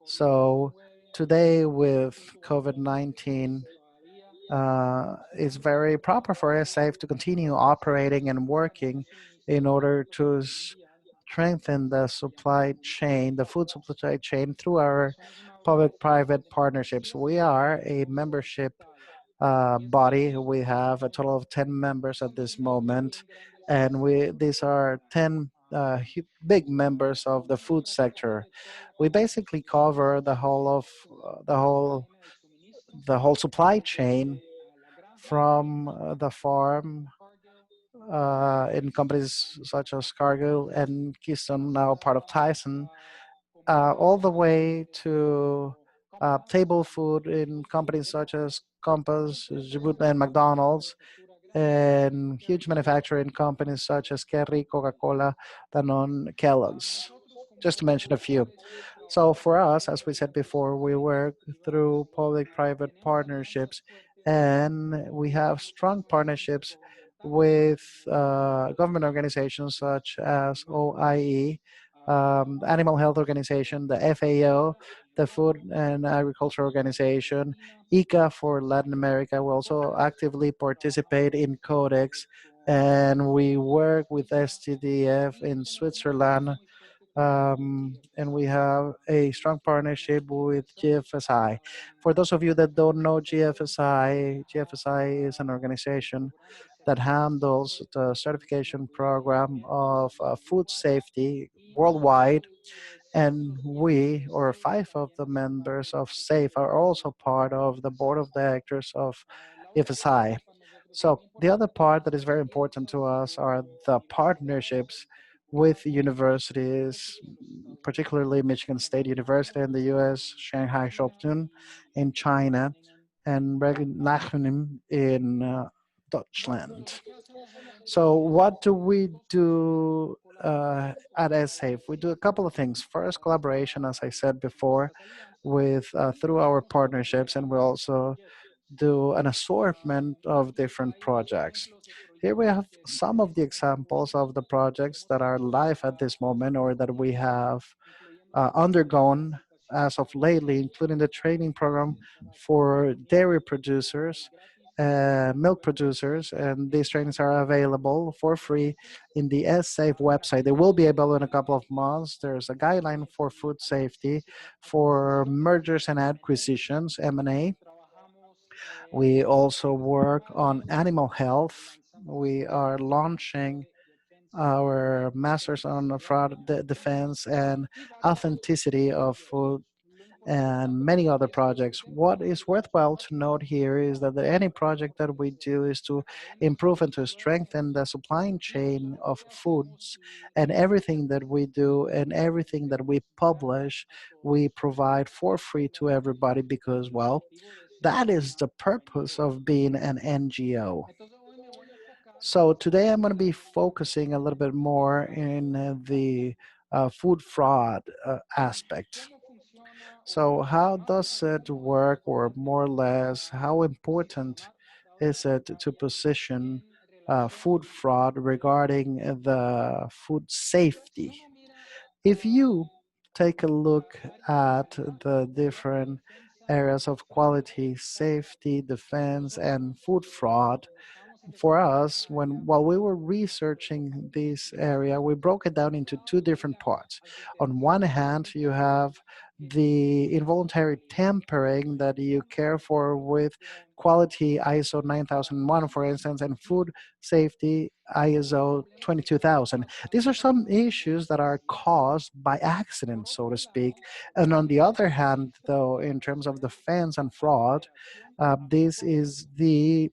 So today with COVID-19, it's very proper for SAFE to continue operating and working in order to strengthen the supply chain, the food supply chain, through our public-private partnerships. We are a membership body. We have a total of 10 members at this moment, and these are 10 big members of the food sector. We basically cover the whole supply chain from the farm in companies such as Cargill and Keystone, now part of Tyson, all the way to table food in companies such as Compass, Djibouti, and McDonald's, and huge manufacturing companies such as Kerry, Coca-Cola, Danone, Kellogg's, just to mention a few. So for us, as we said before, we work through public-private partnerships, and we have strong partnerships with government organizations such as OIE, Animal Health Organization, the FAO, the Food and Agriculture Organization, ICA for Latin America. We also actively participate in Codex, and we work with STDF in Switzerland, and we have a strong partnership with GFSI. For those of you that don't know GFSI, GFSI is an organization that handles the certification program of food safety worldwide. And we, or 5 of the members of SAFE, are also part of the board of directors of GFSI. So the other part that is very important to us are the partnerships with universities, particularly Michigan State University in the US, Shanghai Schottun in China, and Regenachem in Deutschland. So what do we do at SAFE? We do a couple of things. First, collaboration, as I said before, with through our partnerships, and we also do an assortment of different projects. Here we have some of the examples of the projects that are live at this moment or that we have undergone as of lately, including the training program for dairy producers, milk producers, and these trainings are available for free in the SAFE website. They will be available in a couple of months. There's a guideline for food safety, for mergers and acquisitions, M&A. We also work on animal health. We are launching our masters on fraud defense and authenticity of food. and many other projects. What is worthwhile to note here is that any project that we do is to improve and to strengthen the supply chain of foods, and everything that we do and everything that we publish, we provide for free to everybody because, well, that is the purpose of being an NGO. So today I'm going to be focusing a little bit more in the food fraud aspect. So how does it work, or more or less, how important is it to position food fraud regarding the food safety? If you take a look at the different areas of quality, safety, defense, and food fraud, for us, when while we were researching this area, we broke it down into two different parts. On one hand, you have the involuntary tampering that you care for with quality ISO 9001, for instance, and food safety ISO 22000. These are some issues that are caused by accident, so to speak. And on the other hand, though, in terms of defense and fraud, this is the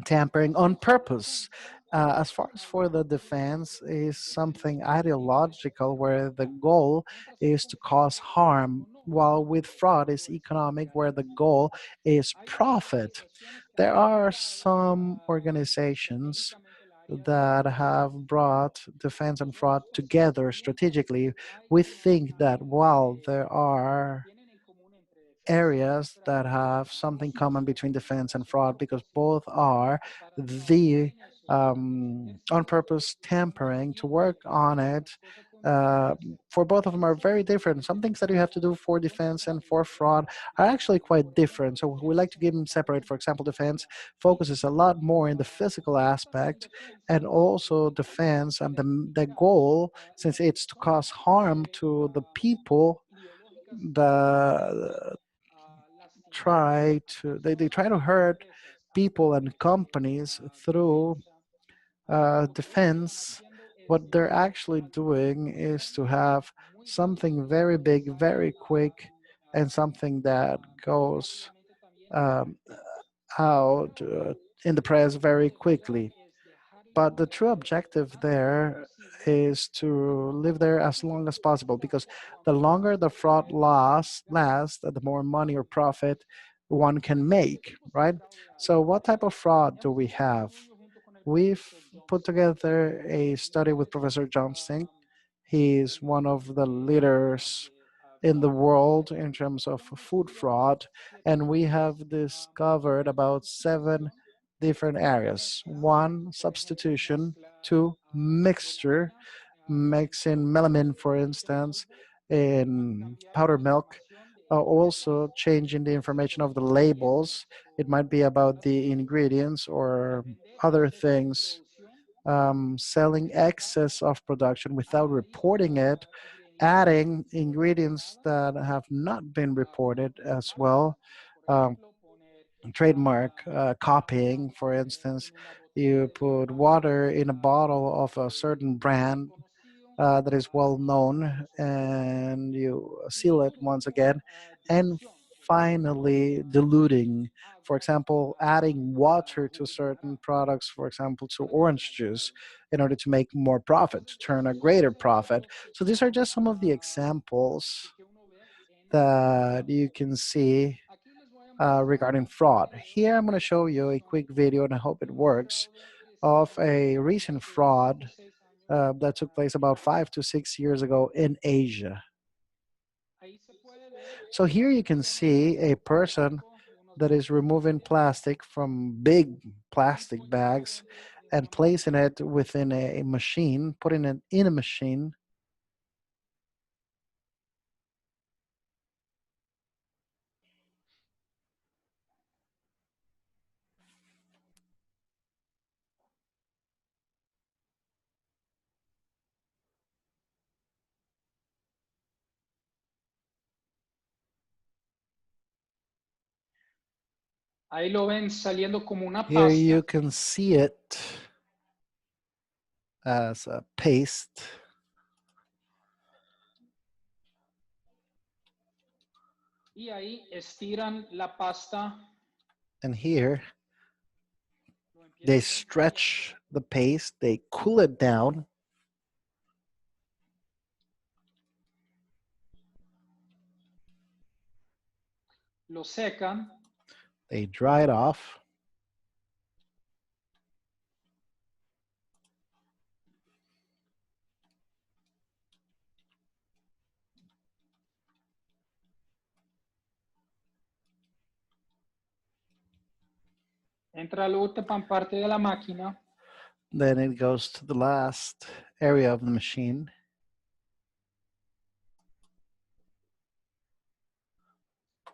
tampering on purpose. As far as for the defense, is something ideological where the goal is to cause harm, while with fraud is economic where the goal is profit. There are some organizations that have brought defense and fraud together strategically. We think that while there are areas that have something common between defense and fraud, because both are the on purpose tampering to work on it. Uh, for both of them are very different. Some things that you have to do for defense and for fraud are actually quite different. So we like to keep them separate. For example, defense focuses a lot more in the physical aspect, and also defense and the goal, since it's to cause harm to the people, the they try to hurt people and companies through defense. What they're actually doing is to have something very big, very quick, and something that goes um, out in the press very quickly. But the true objective there is to live there as long as possible, because the longer the fraud lasts, the more money or profit one can make, right? So what type of fraud do we have? We've put together a study with Professor Johnston. He's one of the leaders in the world in terms of food fraud, and we have discovered about seven different areas. One, substitution. Two, mixture, mixing melamine, for instance, in powdered milk. Also changing the information of the labels. It might be about the ingredients or other things. Selling excess of production without reporting it, adding ingredients that have not been reported as well. Um, Trademark copying, for instance, you put water in a bottle of a certain brand that is well known, and you seal it once again. And finally, diluting. For example, adding water to certain products, for example, to orange juice, in order to make more profit, to turn a greater profit. So these are just some of the examples that you can see regarding fraud. Here I'm going to show you a quick video, and I hope it works, of a recent fraud that took place about 5 to 6 years ago in Asia. So here you can see a person that is removing plastic from big plastic bags and placing it within a machine, putting it in a machine. Ahí lo ven saliendo como una Here you pasta. can see it as a paste. y ahí estiran la pasta, And here, lo they empiezan a stretch the paste, they cool it down, lo secan they dry it off, entra la última parte de la máquina then it goes to the last area of the machine,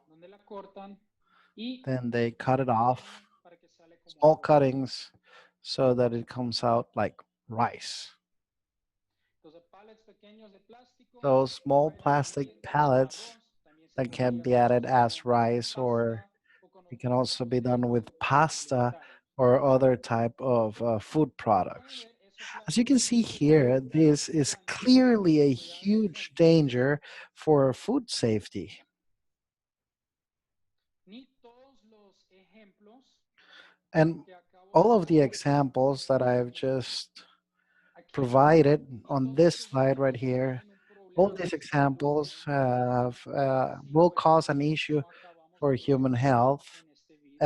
donde la cortan y then they cut it off, para que sale como small cuttings, so that it comes out like rice. entonces pallets pequeños de plástico Those small pueden plastic añadir pellets arroz, también se that puede can be added as rice, or pasta o con it can otros also be tipos de done with pasta alimentarios. or other type of food Como pueden products. ver, eso As you can see claramente here, this is clearly a huge danger for food safety. ni todos los ejemplos And que acabo all de of the dar examples that I've just aquí, provided ni on todos this estos slide right ejemplos here, tienen un all problema these de salud examples o will si cause an no issue acabamos for de human ver health. en este video.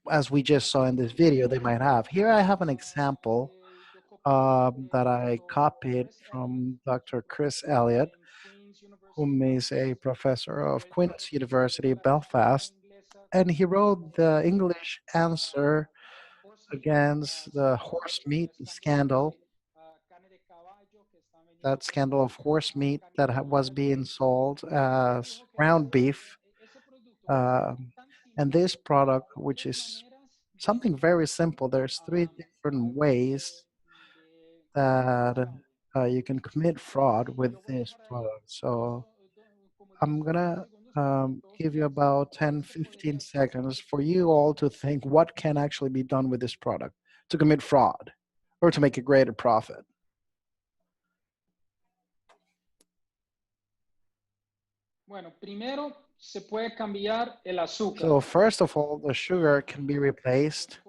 As we just saw in this video, they might have. Here I have an example Yo copié that de I Dr. copied Chris Elliott from Dr. Chris Elliott, en Queen's University whom is a Belfast. professor of Él Queen's University, la respuesta Belfast, inglesa and he wrote the sobre English answer horse meat against the scandal, horse que meat no es scandal scandal, de carne de caballo que están vendiendo that scandal of horse meat carne that was molida. being sold Y él as dijo que ground beef. ese producto que es Um, tan and simple, this product, hay which tres is maneras something very simple, there's three different ways cometer that fraude. you can commit fraud with Yo voy a this dejar ahí product. dos, So como I'm 10 o 15 gonna segundos para que todos give you piensen about 10, qué se 15 podría hacer. seconds for you all to think what can actually be done with this product to commit fraud or to make a greater profit. Bueno, primero se puede cambiar el azúcar. So first of all, the sugar can be replaced.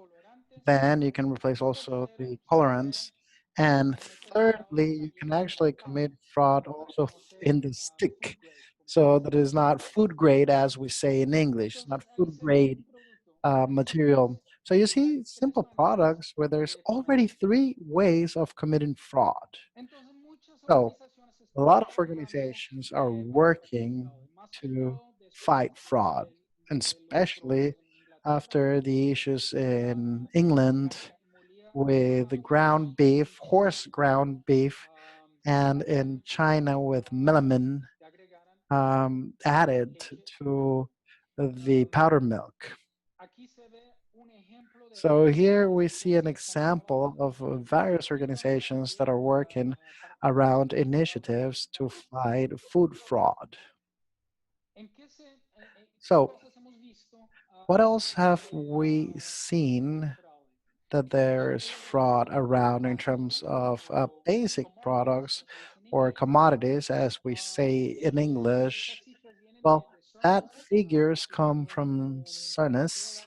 Then you can replace also the colorants. And thirdly, you can actually commit fraud also in the stick. So that is not food grade, as we say in English, it's not food grade material. So you see simple products where there's already three ways of committing fraud. Entonces muchas So organizaciones a están lot of trabajando organizations are para combatir el working fraude, más que to todo después fight fraud, and de los especially problemas en Inglaterra. after the issues in England Carne molida, with the ground beef, horse ground beef, and in China with melamine que agregaran added leche. to the powder milk. Aquí se ve un ejemplo de So varias here we see an organizaciones que están example trabajando of para various combatirlo. organizations that are working around initiatives to fight food fraud. ¿Qué So cosas hemos visto what else have de we seen fraude? that there's fraud around in terms of basic products or commodities, as we say in English? Well, that figures come from CERNIS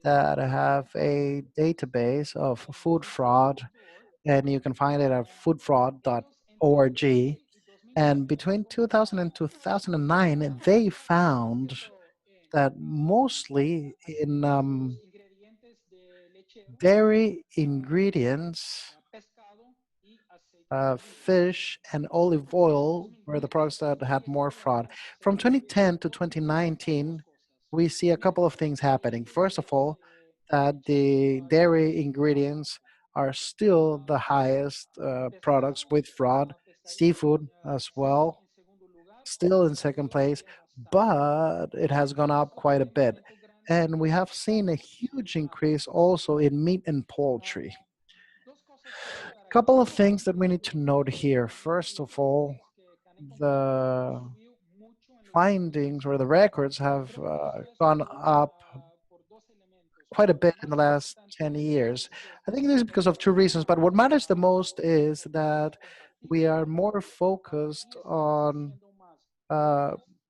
that have a database of food fraud, and you can find it at foodfraud.org. And between 2000 and 2009, they found that mostly in dairy ingredients, fish and olive oil were the products that had more fraud. From 2010 to 2019, we see a couple of things happening. First of all, that the dairy ingredients are still the highest products with fraud, seafood as well, still in second place, but it has gone up quite a bit. And we have seen a huge increase also in meat and poultry. Couple of things that we need to note here. First of all, the findings or the records have gone up quite a bit in the last 10 years. I think this is because of two reasons, but what matters the most is that we are more focused on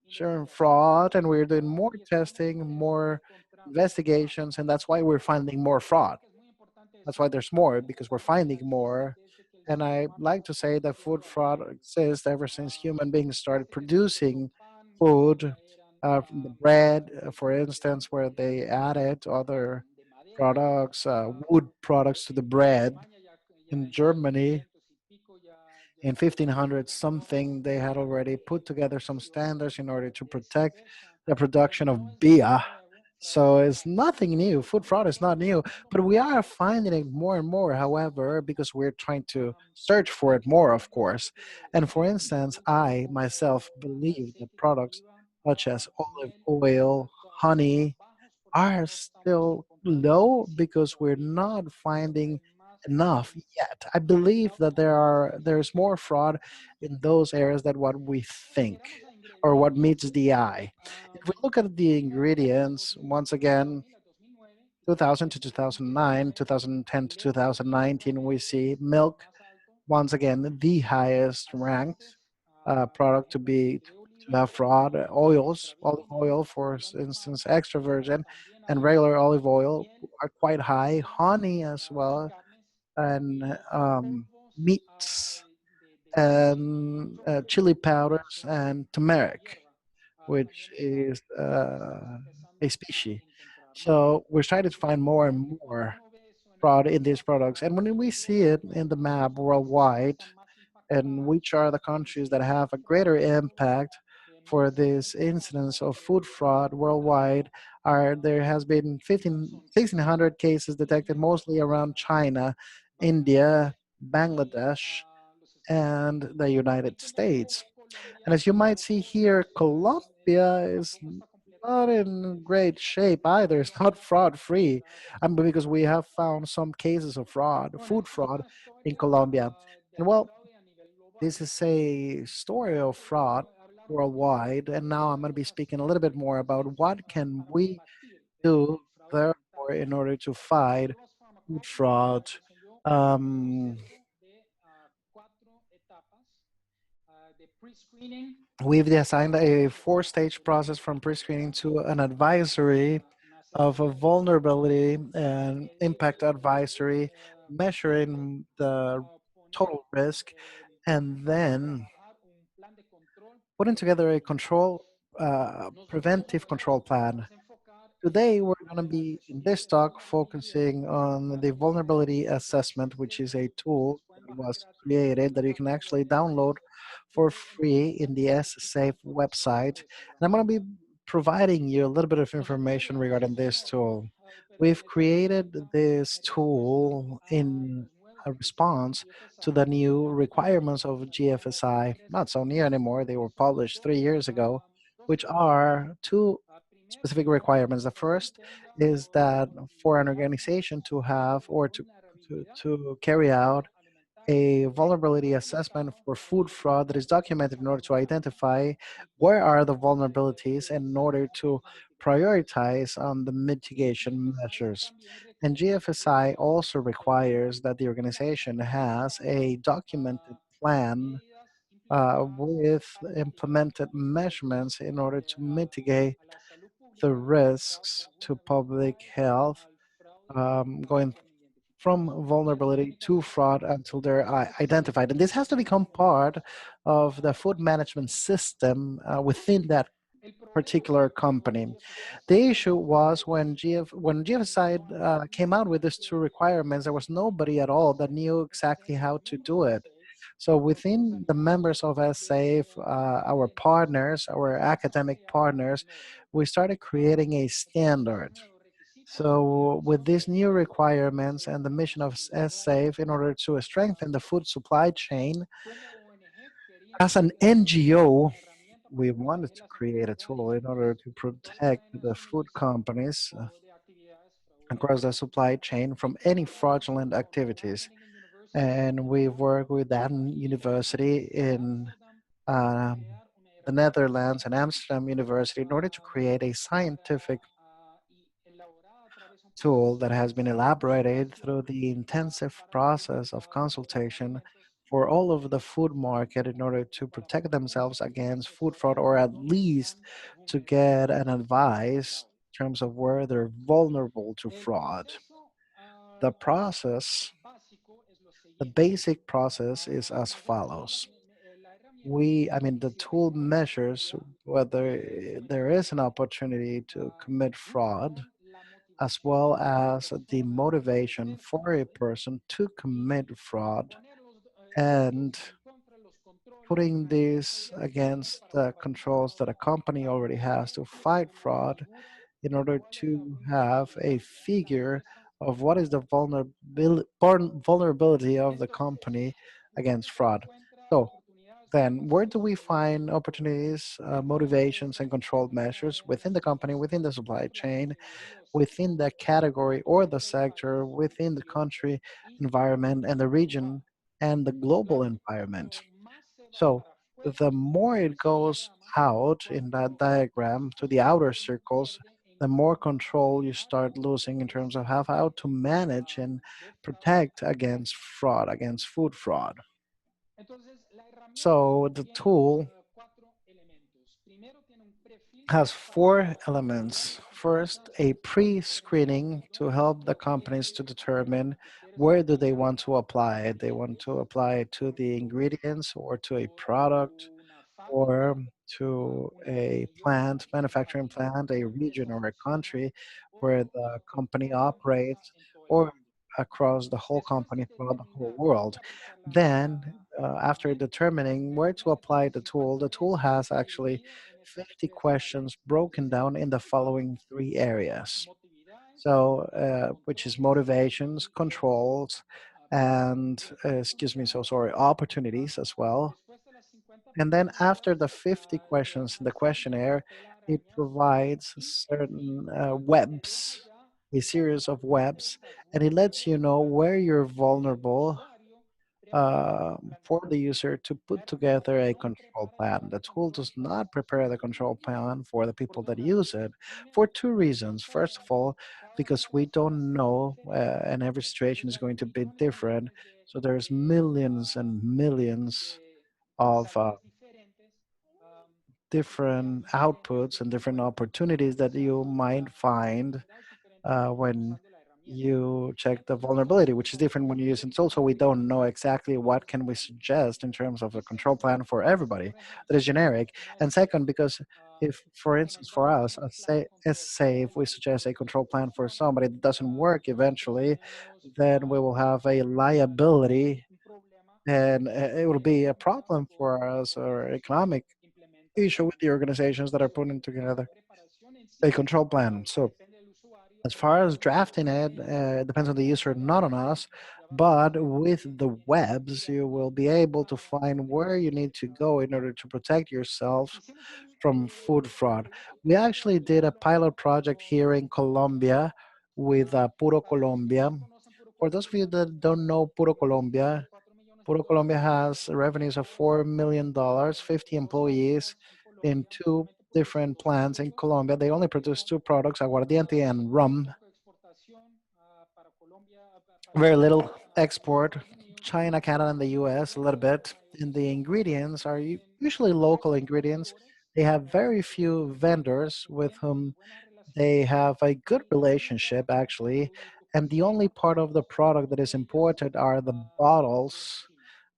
showing fraud, and we're doing more testing, more investigations, and that's why we're finding more fraud. That's why there's more, because we're finding more. And I like to say that food fraud exists ever since human beings started producing food, from the bread, for instance, where they added other products, wood products to the bread. In Germany, in 1500 something, they had already put together some standards in order to protect the production of beer. So it's nothing new. Food fraud is not new, but we are finding it more and more, however, because we're trying to search for it more, of course. And for instance, I myself believe that products such as olive oil, honey, are still low because we're not finding enough yet. I believe that there's more fraud in those areas than what we think or what meets the eye. If we look at the ingredients, once again, 2000 to 2009, 2010 to 2019, we see milk, once again, the highest ranked product to have fraud. Oils, olive oil, for instance, extra virgin and regular olive oil are quite high. Honey as well, and meats and chili powders and turmeric, which is a species. So we're trying to find more and more fraud in these products. And when we see it in the map worldwide, and which are the countries that have a greater impact for this incidence of food fraud worldwide, are there has been 1,600 cases detected mostly around China, India, Bangladesh, and the United States. And as you might see here, Colombia is not in great shape either. It's not fraud free. Because we have found some cases of fraud, food fraud in Colombia. And well, this is a story of fraud worldwide. And now I'm going to be speaking a little bit more about what can we do therefore in order to fight food fraud. Um, we've designed a four-stage process from pre-screening to an advisory of a vulnerability and impact advisory, measuring the total risk, and then putting together a preventive control plan. Today, we're going to be in this talk focusing on the vulnerability assessment, which is a tool that was created that you can actually download for free in the S-Safe website. And I'm going to be providing you a little bit of information regarding this tool. We've created this tool in a response to the new requirements of GFSI, not so new anymore. They were published 3 years ago, which are two specific requirements. The first is that for an organization to have or to carry out a vulnerability assessment for food fraud that is documented in order to identify where are the vulnerabilities and in order to prioritize on the mitigation measures. And GFSI also requires that the organization has a documented plan with implemented measurements in order to mitigate the risks to public health, going from vulnerability to fraud until they're identified. And this has to become part of the food management system within that particular company. The issue was when GFSI came out with these two requirements, there was nobody at all that knew exactly how to do it. So within the members of SAFE, our partners, our academic partners, we started creating a standard. So with these new requirements and the mission of SAFE in order to strengthen the food supply chain, as an NGO, we wanted to create a tool in order to protect the food companies across the supply chain from any fraudulent activities. And we work with that university in um, the Netherlands and Amsterdam University in order to create a scientific tool that has been elaborated through the intensive process of consultation for all of the food market in order to protect themselves against food fraud, or at least to get an advice in terms of where they're vulnerable to El fraud. proceso The process, básico es lo the siguiente. basic process is as La herramienta, follows. la herramienta The si hay tool una measures oportunidad, whether se there menciona is an aquí, opportunity to commit fraud, buscan la as motivación well de la as the persona de motivation cometer for a fraude person to y commit fraud, poner and estos en contra de los controles que putting una empresa this ya tiene against para the combatir el controls that fraude. a company already has to fight fraud Figura in de order cuál es la to have a vulnerabilidad de la figure empresa of what is frente the al fraude. vulnerability of the company Entonces, against ¿dónde se fraud. encuentran So oportunidades de then, where do proceso we de find verificación? opportunities, Pues motivations, and control measures within the company, within the supply por la chain, categoría o within sector, the category or the dentro del sector, país within the cliente country y environment and the global? region and the global Claro, environment? cuanto más se va So para afuera the more en it ese goes diagrama, out in that cuanto diagram to the usted outer circles, pierde en the more cuanto a control you start amenazas de losing in terms of procesos how to manage and de fraude protect against alimentario. fraud, against food fraud. Entonces, la herramienta So the tiene tool cuatro elementos. Primero, tiene un has prefiltro para four filtrar elements. las First, oportunidades a que le menciono, pre-screening ¿no? to help the ¿Qué companies quiere to decir? determine ¿Qué quieres where do they aplicar want to apply it. They want ingredientes to apply it to a un the producto ingredients or to a o product una fábrica, or to una a región plant, aquí en el manufacturing país donde plant, a la empresa region or a funciona country where o the con company toda la empresa operates, en todo el or mundo. across the whole Después de company throughout the whole determinar world. dónde aplicar Then, la after herramienta, determining where to apply the tool has se actually divide en estas 50 tres áreas. questions broken Entonces, down in the following three areas. motividades, So, which is controles motivations, y controls, and oportunidades. opportunities as well. Después de las 50 And then after preguntas, the 50 le questions in the enseña las questionnaire, it telarañas provides y certain le deja webs, ya a series of dónde webs, estás and it lets vulnerable you know para where you're que el vulnerable, usuario prepare un plan de for the control. user to La put herramienta together a no control prepara el plan. plan The de tool control does para las not prepare the personas que lo control utilizan plan for the por people dos that use razones. it for Primero, two no reasons. First of sabemos, all, cada because we persona don't es know, diferente. and every situation Entonces is hay going to be millones y different. millones So there's millions and millions de of salidas diferentes, different diferentes outputs que and se different pueden opportunities that utilizar you might find oportunidades diferentes when usando la herramienta. you check the Entonces, ¿cuál es vulnerability, el which is different when you use it. usuario Also, we don't know objetivo exactly de what can esta we herramienta? suggest in terms of a Y control plan segundo, for everybody por that is ejemplo, generic. And second, nosotros because if, for instance, for recomendamos us, un plan de let's control para say if we alguien suggest a que control plan for funciona, somebody that doesn't work nosotros eventually, tenemos then we will have a liability, un problema and it will de be a economía problem con for us, or economic issue with implementación. the organizations that are Pero putting la together preparación en a sí control plan. So depende del usuario, as far as depende drafting it, it depends on the user, not on us. But with the webs, you will be able to find where you need to go in order to protect yourself hicimos un from food fraud. proyecto We piloto actually aquí did a pilot project con here in Colombia with Puro para los que Colombia. no conocen Puro For those of you Colombia, that don't know Puro revenues Colombia, de 4 millones de Puro dólares Colombia en has revenues of $4 million, 50 dos employees años en in Colombia. two Solamente different producimos plants in productos Colombia. They only produce two products, aguardiente and muy rum. poca exportación para Colombia, Very little para export. Estados Unidos, China, Canada, and the US, a little bit. And the ingredients are usually local ingredients. They have very few vendors with whom they have a good relationship, actually. And the only part of the product that is imported are the bottles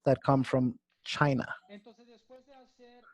that come from China. Entonces, después de hacer,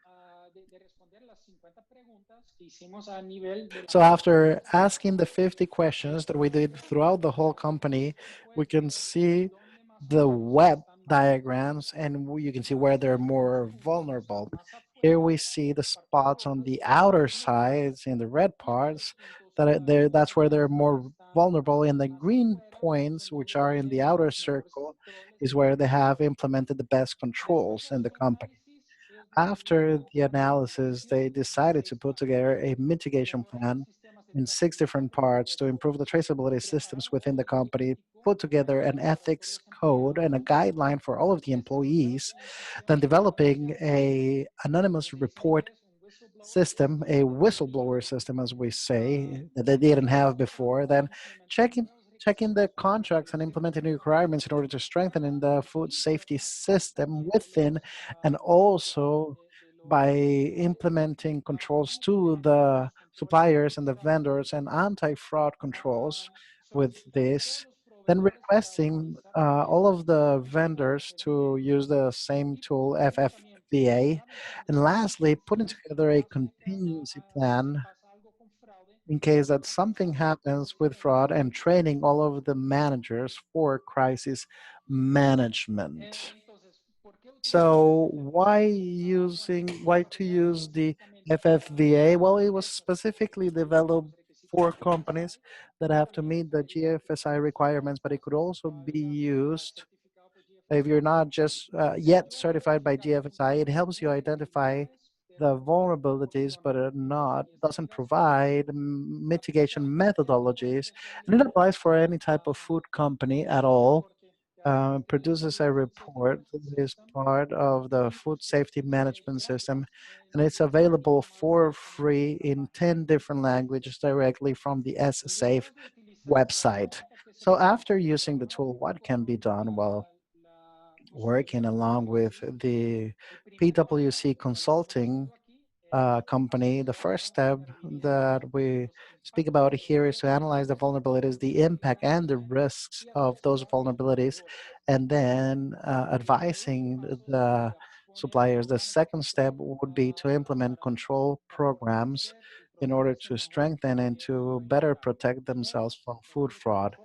de responder las 50 preguntas que hicimos a nivel de la So after empresa, asking the 50 questions that we did throughout the whole company, we can see dónde más o the menos web están diagrams, and you can see where they're more vulnerable. más Here afuera, we see the la parte spots on roja, the outer y sides in the red los otros parts puntos that that's where they're more están vulnerable. In the más green afuera, es points, en which donde are in the tienen outer los mejores circle, controles is y where they mecanismos. have implemented the best Después controls de in the hacer un company. análisis, ellos After determinó the analysis, mitigación they en decided to seis put partes. together a mitigation Mejorar plan sistemas de in six different trazabilidad parts to improve the obligatorios, traceability preparar systems un within the código company, ético put together an para todos ethics los code and a empleados, guideline for all of the desarrollar employees, un then sistema de developing denuncia a como anonymous se dice en report inglés, un whistleblower system, a system, y whistleblower system, as we ah, say, that they didn't have before, then implementar checking nuevos checking the contracts and implementing new requirements in order to strengthen in the food safety system within, and also by implementing controls to the suppliers and the vendors and anti-fraud controls with this, then requesting all of the vendors to use the same tool, FFVA, and lastly, putting together a contingency plan in case that something happens with fraud and training all of the managers for crisis management. So why to use the FFVA? Well, it was specifically developed for companies that have to meet the GFSI requirements, but it could also be used if you're not just yet certified by GFSI. It helps you identify the vulnerabilities, but it not doesn't provide mitigation methodologies, and it applies for any type of food company at all. Produces a report that is part of the food safety management system, and it's available for free in 10 different languages directly from the SSAFE website. So after using the tool, what can be done? Well, working along with the PwC consulting company, the first step that we speak about here is to analyze the vulnerabilities, the impact, and the risks of those vulnerabilities, and then advising the suppliers. The second step would be to implement control programs in order to strengthen and to better protect themselves from food fraud.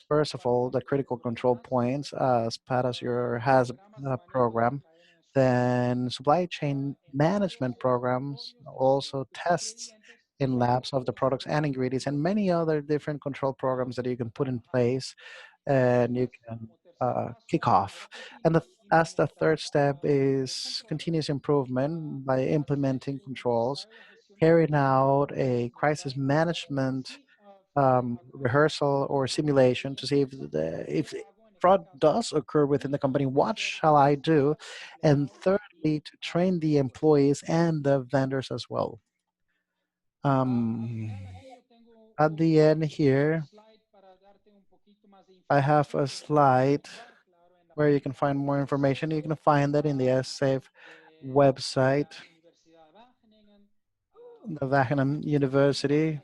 First of all, the critical control points, as Parasure has a program, then supply chain management programs, also tests in labs of the products and ingredients, and many other different control programs that you can put in place and you can kick off. And as the third step is continuous improvement by implementing controls, carrying out a crisis management rehearsal or simulation to see if fraud does occur within the company, what shall I do? And thirdly, to train the employees and the vendors as well. Um, at the end here, I have a slide where you can find more information. You can find that in the SSAFE website, the Wageningen University,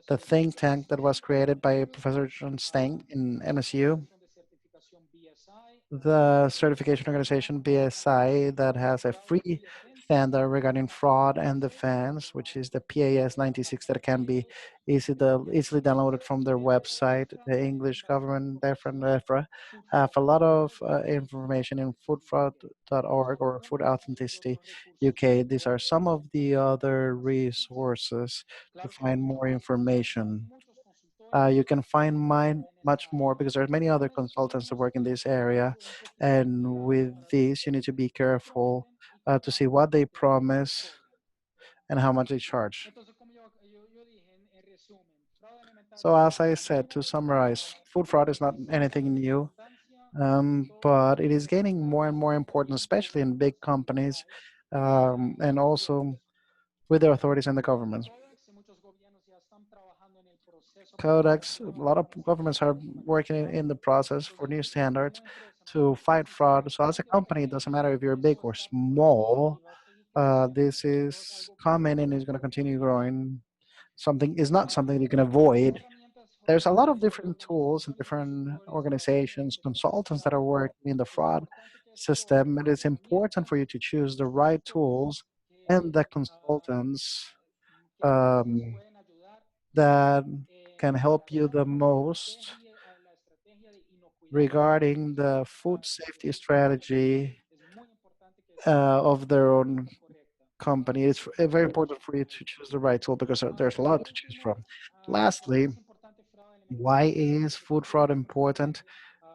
the think tank that was created by Professor John Steng in MSU, the certification organization BSI that has a free standard regarding fraud and defense, which is the PAS 96 that can be easily downloaded from their website. The English government, DEFRA, have a lot of information in foodfraud.org or Food Authenticity UK. These are some of the other resources to find more information. You can find mine much more because there are many other consultants that work in this area. And with this, you need to be careful to see what they promise and how much they charge. So as I said, to summarize, food fraud is not anything new, but it is gaining more and more importance, especially in big companies and also with the authorities and the governments. Codex, a lot of governments are working in the process for new standards to fight fraud. So as a company, it doesn't matter if you're big or small, this is common and is going to continue growing. Something is not something you can avoid. There's a lot of different tools and different organizations, consultants that are working in the fraud system. It is important for you to choose the right tools and the consultants um, that can help you the most regarding the food safety strategy of their own company. It's very important for you to choose the right tool because there's a lot to choose from. Lastly, why is food fraud important?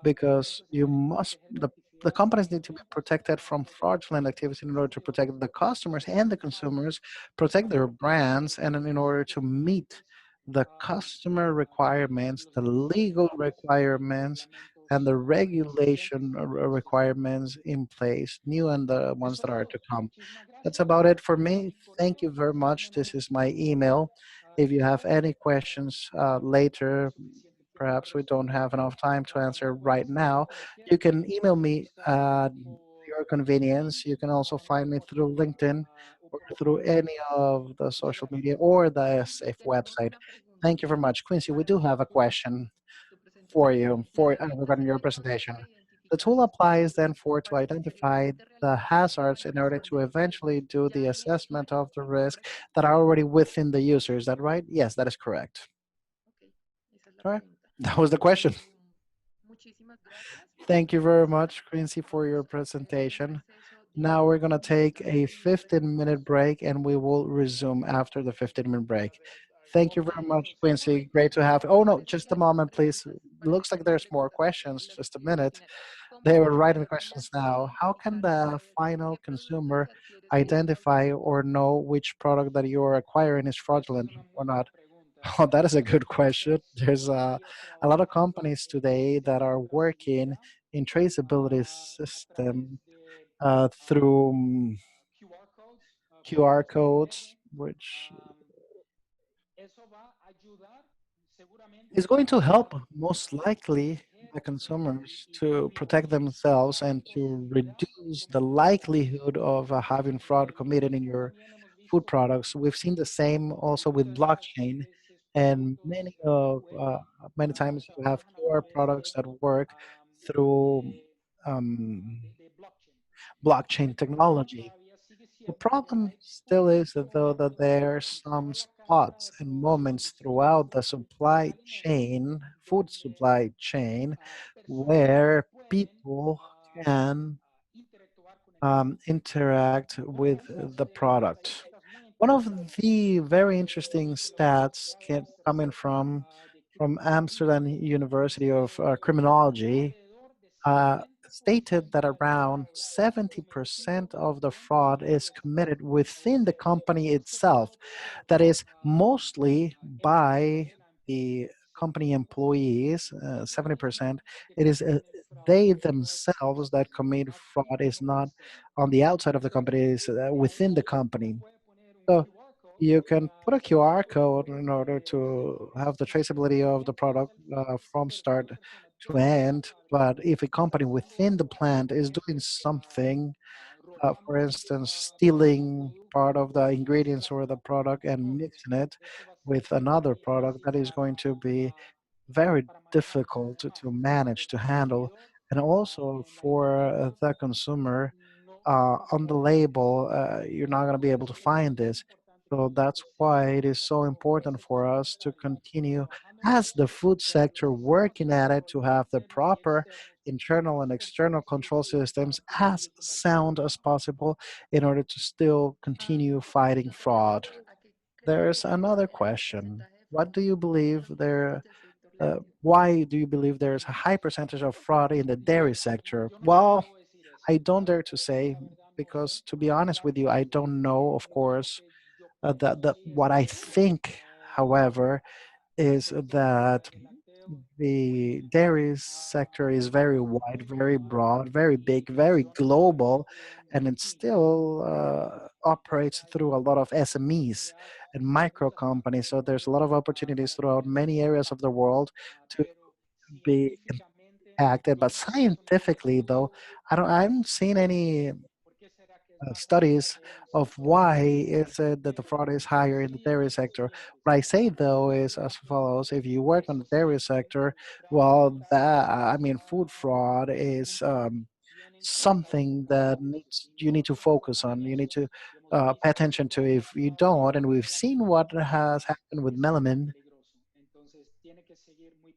Because the companies need to be protected from fraudulent activity in order to protect the customers and the consumers, protect their brands, and in order to meet the customer requirements, the legal requirements, and the regulation requirements in place, new and the ones that are to come. That's about it for me. Thank you very much. This is my email. If you have any questions later, perhaps we don't have enough time to answer right now, you can email me at your convenience. You can also find me through LinkedIn or through any of the social media or the SAFE website. Thank you very much. Quincy, we do have a question for you for regarding your presentation. The tool applies then for to identify the hazards in order to eventually do the assessment of the risk that are already within the user. Is that right? Yes, that is correct. All right. That was the question. Thank you very much, Quincy, for your presentation. Now we're going to take a 15-minute break and we will resume after the 15-minute break. Thank you very much, Quincy. Great to have. Oh, no, just a moment, please. Looks like there's more questions. Just a minute. They were writing the questions now. How can the final consumer identify or know which product that you're acquiring is fraudulent or not? Oh, that is a good question. There's a lot of companies today that are working in traceability system through QR codes, which is going to help most likely the consumers to protect themselves and to reduce the likelihood of having fraud committed in your food products. We've seen the same also with blockchain, and many times you have QR products that work through um, blockchain technology. The problem still is that though that there are some spots and moments throughout the supply chain, food supply chain, where people can interact with the product. One of the very interesting stats coming from Amsterdam University of Criminology stated that around 70% of the fraud is committed within the company itself. That is mostly by the company employees, 70%. It is they themselves that commit fraud, is not on the outside of the company, is within the company. So you can put a QR code in order to have the traceability of the product from start to end. But if a company within the plant is doing something, for instance, stealing part of the ingredients or the product and mixing it with another product, that is going to be very difficult to manage, to handle. And also for the consumer, on the label, you're not going to be able to find this. So that's why it is so important for us to continue as the food sector working at it to have the proper internal and external control systems as sound as possible in order to still continue fighting fraud. There's another question. What do you believe there why do you believe there's a high percentage of fraud in the dairy sector? Well, I don't dare to say because, to be honest with you, I don't know, of course. What I think, however, is that the dairy sector is very wide, very broad, very big, very global, and it still operates through a lot of SMEs and micro companies. So there's a lot of opportunities throughout many areas of the world to be impacted. But scientifically, though, I haven't seen any studies of why is it that the fraud is higher in the dairy sector. What I say though is as follows: if you work on the dairy sector, well, that I mean, food fraud is something that you need to focus on. You need to pay attention to. If you don't, and we've seen what has happened with melamine,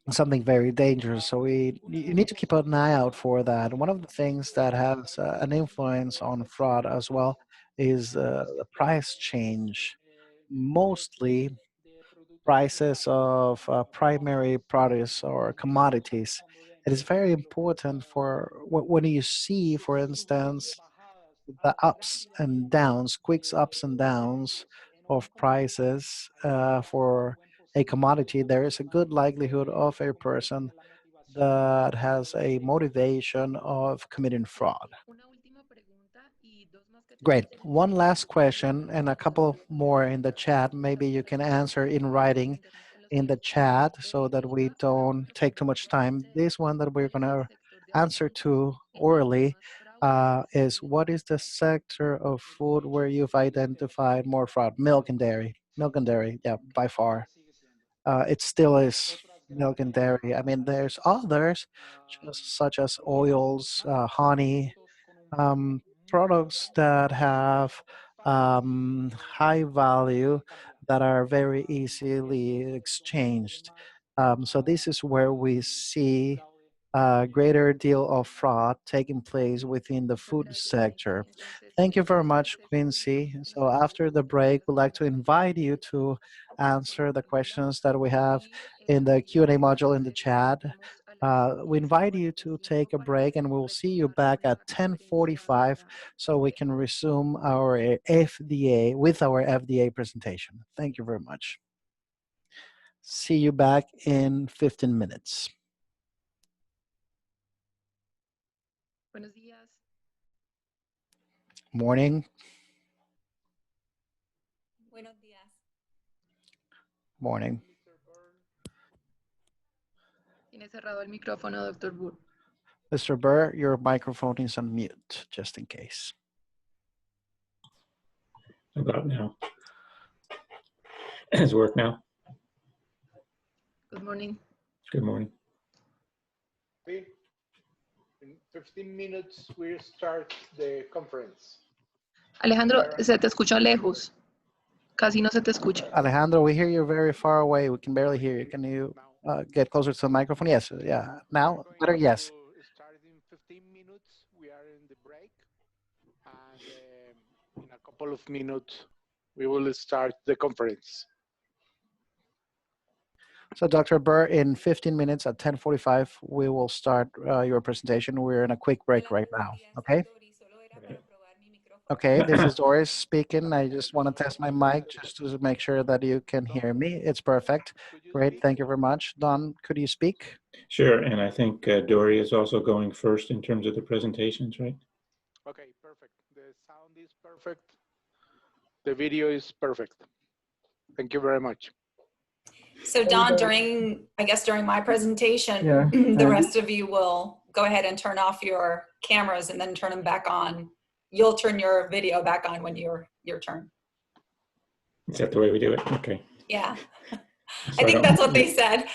something very dangerous. So you need to keep an eye out for that. One of the things that has an influence on fraud as well is the price change. Mostly prices of primary products or commodities. It is very important for when you see, for instance, the ups and downs, quick ups and downs of prices for a commodity. There is a good likelihood of a person that has a motivation of committing fraud. Great. One last question and a couple more in the chat. Maybe you can answer in writing in the chat so that we don't take too much time. This one that we're going to answer to orally is, what is the sector of food where you've identified more fraud? Milk and dairy. Milk and dairy, yeah, by far. It still is milk and dairy. I mean, there's others, just such as oils, honey, products that have high value that are very easily exchanged. So this is where we see a greater deal of fraud taking place within the food sector. Thank you very much, Quincy. So after the break, we'd like to invite you to answer the questions that we have in the Q&A module in the chat. We invite you to take a break and we'll see you back at 10:45 so we can resume our FDA with our FDA presentation. Thank you very much. See you back in 15 minutes. Buenos días. Morning. Buenos días. Morning. Tiene cerrado el micrófono, Dr. Burr. Mr. Burr, your microphone is on mute, just in case. How about now? Does it work now? Good morning. Good morning. In 15 minutes, we start the conference. Alejandro, se te escucha lejos. Casi no se te escucha. Alejandro, we hear you very far away. We can barely hear you. Can you get closer to the microphone? Yes, yeah. Now, better, yes. Start in 15 minutes. We are in the break. And in a couple of minutes, we will start the conference. So, Dr. Burr, in 15 minutes at 10:45, we will start your presentation. We're in a quick break right now, okay? Okay, this is Doris speaking. I just want to test my mic just to make sure that you can hear me. It's perfect. Great, thank you very much. Don, could you speak? Sure, and I think Dory is also going first in terms of the presentations, right? Okay, perfect. The sound is perfect. The video is perfect. Thank you very much. So Don, during my presentation, Yeah. the rest of you will go ahead and turn off your cameras and then turn them back on. You'll turn your video back on when your turn. Is that the way we do it? Okay. Yeah. So I think that's what they said.